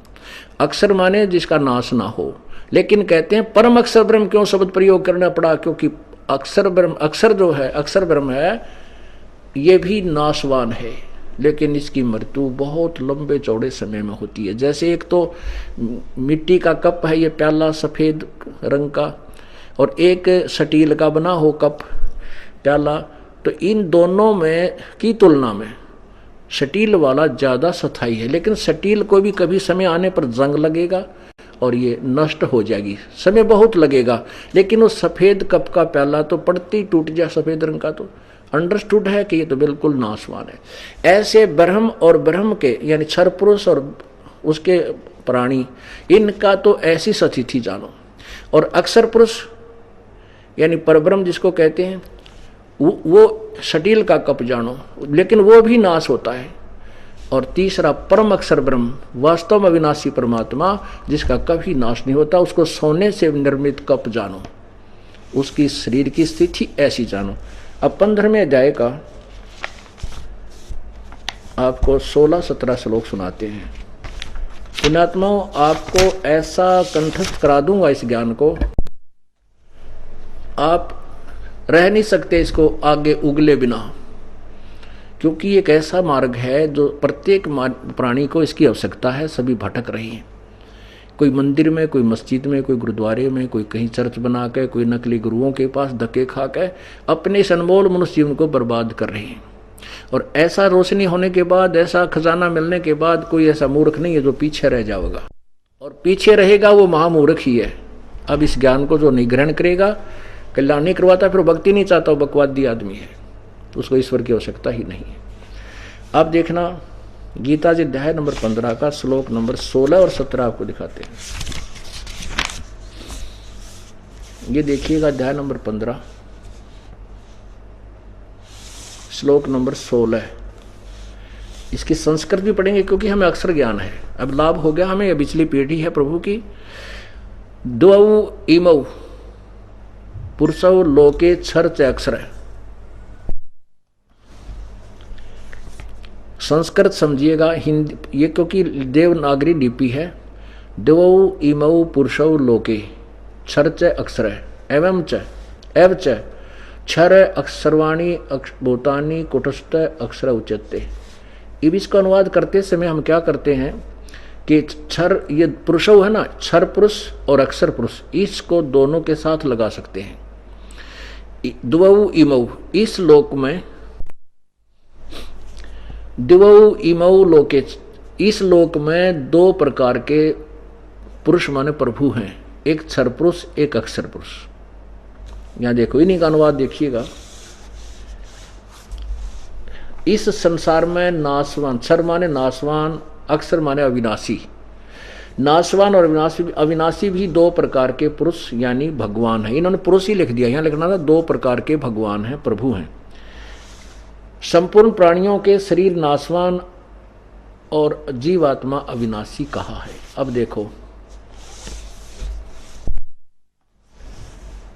अक्षर माने जिसका नाश ना हो, लेकिन कहते हैं परम अक्षर ब्रह्म क्यों शब्द प्रयोग करना पड़ा? क्योंकि अक्षर ब्रह्म, अक्षर जो है, अक्षर ब्रह्म है, ये भी नाशवान है, लेकिन इसकी मृत्यु बहुत लंबे चौड़े समय में होती है। जैसे एक तो मिट्टी का कप है, ये प्याला सफेद रंग का, और एक स्टील का बना हो कप प्याला, तो इन दोनों में की तुलना में स्टील वाला ज्यादा स्थायी है, लेकिन स्टील को भी कभी समय आने पर जंग लगेगा और ये नष्ट हो जाएगी, समय बहुत लगेगा। लेकिन उस सफेद कप का प्याला तो पड़ते ही टूट जाए, सफेद रंग का, तो अंडरस्टूड है कि ये तो बिल्कुल नाशवान है। ऐसे ब्रह्म और ब्रह्म के यानी क्षर पुरुष और उसके प्राणी, इनका तो ऐसी स्थिति जानो। और अक्षर पुरुष यानी परब्रह्म जिसको कहते हैं, वो स्टील का कप जानो, लेकिन वो भी नाश होता है। और तीसरा परम अक्षर ब्रह्म, वास्तव में अविनाशी परमात्मा जिसका कभी नाश नहीं होता, उसको सोने से निर्मित कप जानो, उसकी शरीर की स्थिति ऐसी जानो। अब 15वें अध्याय का आपको 16-17 श्लोक सुनाते हैं। पुण्यात्माओं, आपको ऐसा कंठस्थ करा दूंगा इस ज्ञान को, आप रह नहीं सकते इसको आगे उगले बिना, क्योंकि एक ऐसा मार्ग है जो प्रत्येक प्राणी को इसकी आवश्यकता है। सभी भटक रहे हैं, कोई मंदिर में, कोई मस्जिद में, कोई गुरुद्वारे में, कोई कहीं चर्च बना के, कोई नकली गुरुओं के पास धक्के खा के अपने इस अनमोल मनुष्य जीवन को बर्बाद कर रहे हैं। और ऐसा रोशनी होने के बाद, ऐसा खजाना मिलने के बाद कोई ऐसा मूर्ख नहीं है जो पीछे रह जाएगा, और पीछे रहेगा वो महामूर्ख ही है। अब इस ज्ञान को जो नहीं ग्रहण करेगा, कल्याण नहीं करवाता, फिर भक्ति नहीं चाहता, बकवादी आदमी है, उसको ईश्वर की आवश्यकता ही नहीं है। अब देखना गीता जी अध्याय नंबर 15 का श्लोक नंबर 16 और 17 आपको दिखाते हैं। ये देखिएगा अध्याय नंबर 15 श्लोक नंबर 16। इसकी संस्कृत भी पढ़ेंगे क्योंकि हमें अक्षर ज्ञान है। अब लाभ हो गया हमें, पिछली पीढ़ी है प्रभु की। द्वौ इमौ पुरुषौ लोके क्षर च अक्षर। संस्कृत समझिएगा, हिंदी ये क्योंकि देवनागरी लिपि है। द्वौ इमौ पुरुषौ लोके क्षर च अक्षर एवं च एव च क्षर अक्षरवाणी भूतानि कुटस्थ अक्षर उच्यते। अब इसका अनुवाद करते समय हम क्या करते हैं कि क्षर, ये पुरुषौ है ना, क्षर पुरुष और अक्षर पुरुष, इसको दोनों के साथ लगा सकते हैं। द्वौ इमौ, इस लोक में, द्वौ इमौ लोके, इस लोक में दो प्रकार के पुरुष माने प्रभु हैं, एक क्षर पुरुष एक अक्षर पुरुष। यहां देखो, इन्हीं का अनुवाद देखिएगा। इस संसार में नाशवान, क्षर माने नाशवान, अक्षर माने अविनाशी। नाशवान और अविनाशी भी दो प्रकार के पुरुष यानी भगवान है। इन्होंने पुरुष ही लिख दिया, यहां लिखना था दो प्रकार के भगवान हैं, प्रभु हैं। संपूर्ण प्राणियों के शरीर नाशवान और जीवात्मा अविनाशी कहा है। अब देखो,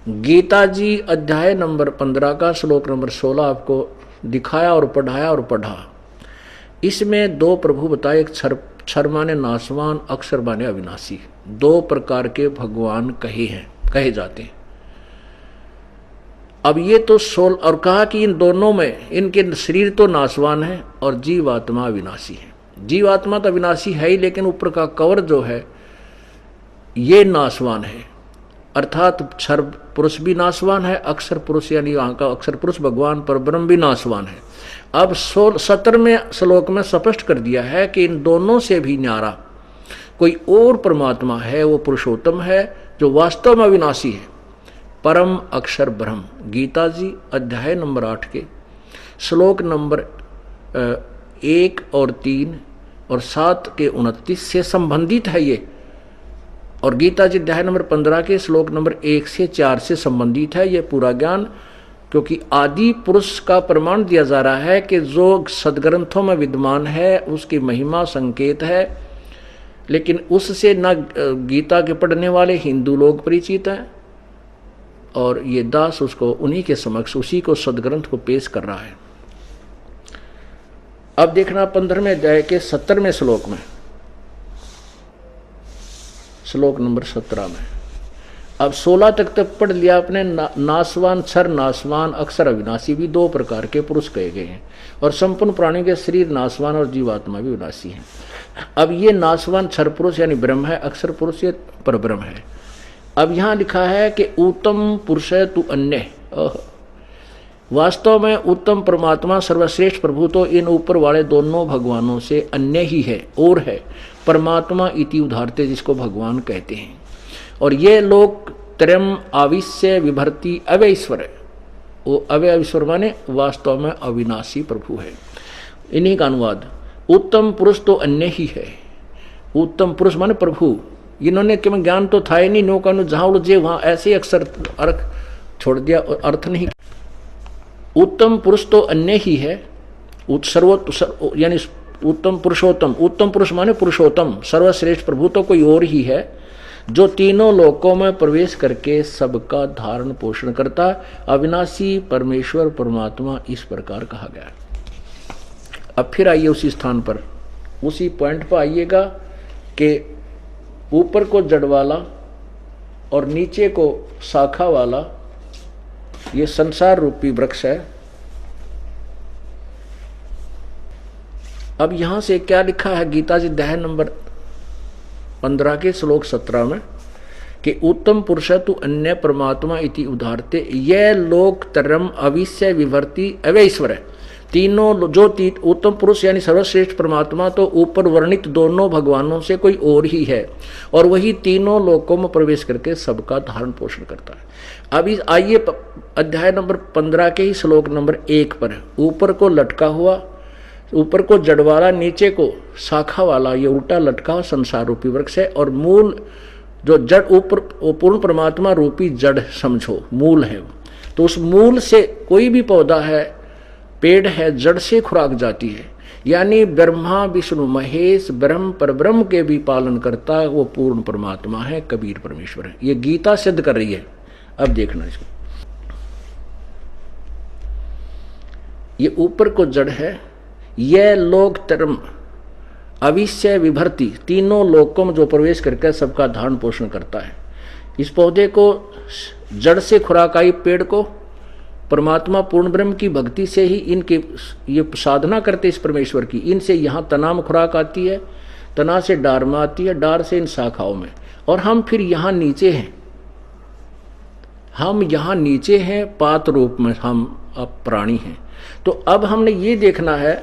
गीता जी अध्याय नंबर 15 का श्लोक नंबर 16 आपको दिखाया और पढ़ाया और पढ़ा। इसमें दो प्रभु बताए, एक क्षर माने नाशवान, अक्षर माने अविनाशी। दो प्रकार के भगवान कहे जाते हैं। अब ये तो और कहा कि इन दोनों में इनके शरीर तो नाशवान है और जीवात्मा अविनाशी है। जीवात्मा तो अविनाशी है ही, लेकिन ऊपर का कवर जो है ये नाशवान है, अर्थात क्षर पुरुष भी नाशवान है, अक्षर पुरुष यानी वहां का अक्षर पुरुष भगवान परब्रह्म भी नाशवान है। अब 17वें श्लोक में स्पष्ट कर दिया है कि इन दोनों से भी न्यारा कोई और परमात्मा है, वो पुरुषोत्तम है जो वास्तव में अविनाशी है, परम अक्षर ब्रह्म। गीता जी अध्याय नंबर 8 के श्लोक नंबर 1 और 3 और 7 के 29 से संबंधित है ये, और गीता जी अध्याय नंबर 15 के श्लोक नंबर 1 से 4 से संबंधित है ये पूरा ज्ञान। क्योंकि आदि पुरुष का प्रमाण दिया जा रहा है कि जो सदग्रंथों में विद्यमान है उसकी महिमा संकेत है, लेकिन उससे न गीता के पढ़ने वाले हिंदू लोग परिचित हैं, और ये दास उसको उन्हीं के समक्ष उसी को सदग्रंथ को पेश कर रहा है। अब देखना 15वें अध्याय के 17वें श्लोक में, श्लोक नंबर 17 में। अब 16 तक पढ़ लिया आपने। नाशवान, क्षर नाशवान, अक्षर अविनाशी भी दो प्रकार के पुरुष कहे गए हैं, और संपूर्ण प्राणियों के शरीर नाशवान और जीवात्मा भी विनाशी है। अब ये नाशवान क्षर पुरुष यानी ब्रह्म है, अक्षर पुरुष ये परब्रह्म है। अब यहां लिखा है कि उत्तम पुरुष है तू अन्य। वास्तव में उत्तम परमात्मा सर्वश्रेष्ठ प्रभु तो इन ऊपर वाले दोनों भगवानों से अन्य ही है और है। परमात्मा इति उदाहरते जिसको भगवान कहते हैं, और ये लोग त्रयम आविश्य विभर्ति अवैश्वर है। वो अवैश्वर माने वास्तव में अविनाशी प्रभु है। इन्हीं का अनुवाद उत्तम पुरुष तो अन्य ही है। उत्तम पुरुष माने प्रभु। इन्होंने केवल ज्ञान तो था ही नहीं, नो का जहां उलझे वहां ऐसे अक्षर अर्थ छोड़ दिया और अर्थ नहीं। उत्तम पुरुष तो अन्य ही है, यानी उत्तम पुरुषोत्तम। उत्तम पुरुष माने पुरुषोत्तम, सर्वश्रेष्ठ प्रभु तो कोई और ही है, जो तीनों लोकों में प्रवेश करके सबका धारण पोषण करता। अविनाशी परमेश्वर परमात्मा इस प्रकार कहा गया। अब फिर आइए उसी स्थान पर, उसी पॉइंट पर आइएगा कि ऊपर को जड़ वाला और नीचे को शाखा वाला ये संसार रूपी वृक्ष है। अब यहां से क्या लिखा है गीता जी अध्याय नंबर 15 के श्लोक 17 में कि उत्तम पुरुष तु अन्य परमात्मा इति उदाहरते यह लोक तरम अविश्य विभर्ति अवैश्वर है। तीनों जो उत्तम पुरुष यानी सर्वश्रेष्ठ परमात्मा तो ऊपर वर्णित दोनों भगवानों से कोई और ही है, और वही तीनों लोकों में प्रवेश करके सबका धारण पोषण करता है। अभी आइए अध्याय नंबर 15 के ही श्लोक नंबर 1 पर, ऊपर को लटका हुआ, ऊपर को जड़ वाला, नीचे को शाखा वाला, ये उल्टा लटका हुआ संसार रूपी वृक्ष है। और मूल जो जड़ ऊपर पूर्ण परमात्मा रूपी जड़ समझो, मूल है। तो उस मूल से कोई भी पौधा है, पेड़ है, जड़ से खुराक जाती है। यानी ब्रह्मा विष्णु महेश ब्रह्म परब्रह्म के भी पालन करता वो पूर्ण परमात्मा है, कबीर परमेश्वर है। ये गीता सिद्ध कर रही है। अब देखना इसको, ये ऊपर को जड़ है, यह लोक तरम अविश्य विभर्ति, तीनों लोकों में जो प्रवेश करके सबका धारण पोषण करता है। इस पौधे को जड़ से खुराक आई, पेड़ को परमात्मा पूर्ण ब्रह्म की भक्ति से ही इनके ये साधना करते इस परमेश्वर की, इनसे यहाँ तना में खुराक आती है, तना से डार में आती है, डार से इन शाखाओं में, और हम फिर यहाँ नीचे हैं। हम यहाँ नीचे हैं, पात रूप में हम अब प्राणी हैं। तो अब हमने ये देखना है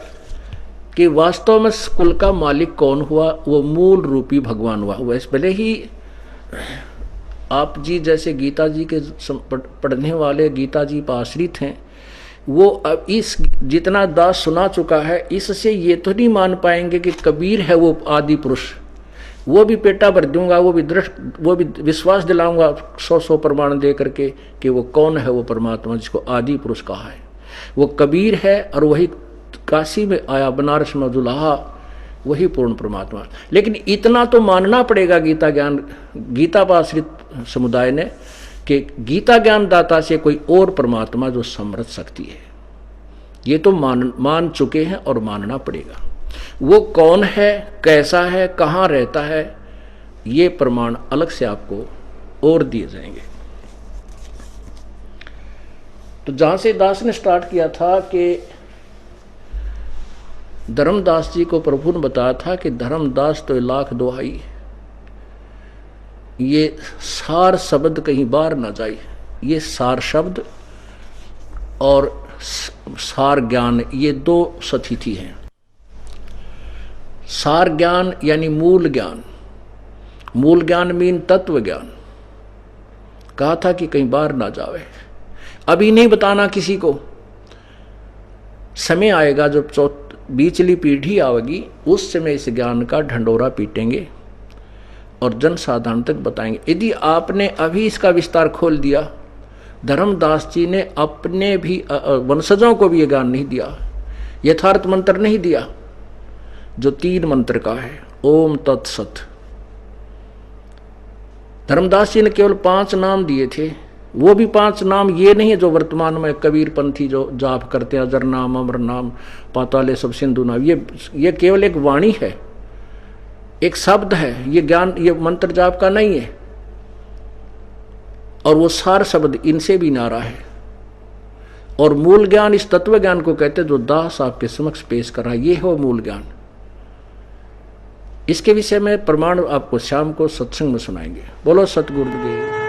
कि वास्तव में कुल का मालिक कौन हुआ, वो मूल रूपी भगवान हुआ। वैसे भले ही आप जी जैसे गीता जी के पढ़ने वाले गीता जी पर आश्रित हैं, वो अब इस जितना दास सुना चुका है, इससे ये तो नहीं मान पाएंगे कि कबीर है वो आदि पुरुष। वो भी पेटा भर दूंगा, वो भी विश्वास दिलाऊंगा 100 प्रमाण दे करके कि वो कौन है, वो परमात्मा जिसको आदि पुरुष कहा है, वो कबीर है। और वही काशी में आया, बनारस में दुल्हा, वही पूर्ण परमात्मा। लेकिन इतना तो मानना पड़ेगा गीता पर आश्रित समुदाय ने कि गीता ज्ञानदाता से कोई और परमात्मा जो समृद्ध शक्ति है, ये तो मान चुके हैं और मानना पड़ेगा। वो कौन है, कैसा है, कहाँ रहता है, ये प्रमाण अलग से आपको और दिए जाएंगे। तो जहां से दास ने स्टार्ट किया था कि धर्मदास जी को प्रभु ने बताया था कि धर्मदास तो लाख दुहाई, ये सार शब्द कहीं बाहर ना जाए। ये सार शब्द और सार ज्ञान ये दो सतिथि हैं। सार ज्ञान यानी मूल ज्ञान, मूल ज्ञान मीन तत्व ज्ञान। कहा था कि कहीं बाहर ना जावे, अभी नहीं बताना किसी को, समय आएगा जब बीचली पीढ़ी आएगी, उस समय इस ज्ञान का ढंडोरा पीटेंगे और जनसाधारण तक बताएंगे। यदि आपने अभी इसका विस्तार खोल दिया, धर्मदास जी ने अपने भी वंशजों को भी ये ज्ञान नहीं दिया, यथार्थ मंत्र नहीं दिया जो 3 मंत्र का है, ओम तत्सत। धर्मदास जी ने केवल 5 नाम दिए थे, वो भी 5 नाम ये नहीं है जो वर्तमान में कबीर पंथी जो जाप करते हैं, अजर नाम, अमर नाम, पाताले सब सिंधु नाम। ये केवल एक वाणी है, एक शब्द है, ये ज्ञान, ये मंत्र जाप का नहीं है। और वो सार शब्द इनसे भी नारा है। और मूल ज्ञान इस तत्व ज्ञान को कहते हैं जो दास आपके समक्ष पेश कर रहा है, ये हो मूल ज्ञान। इसके विषय में प्रमाण आपको शाम को सत्संग में सुनाएंगे। बोलो सतगुरु देव।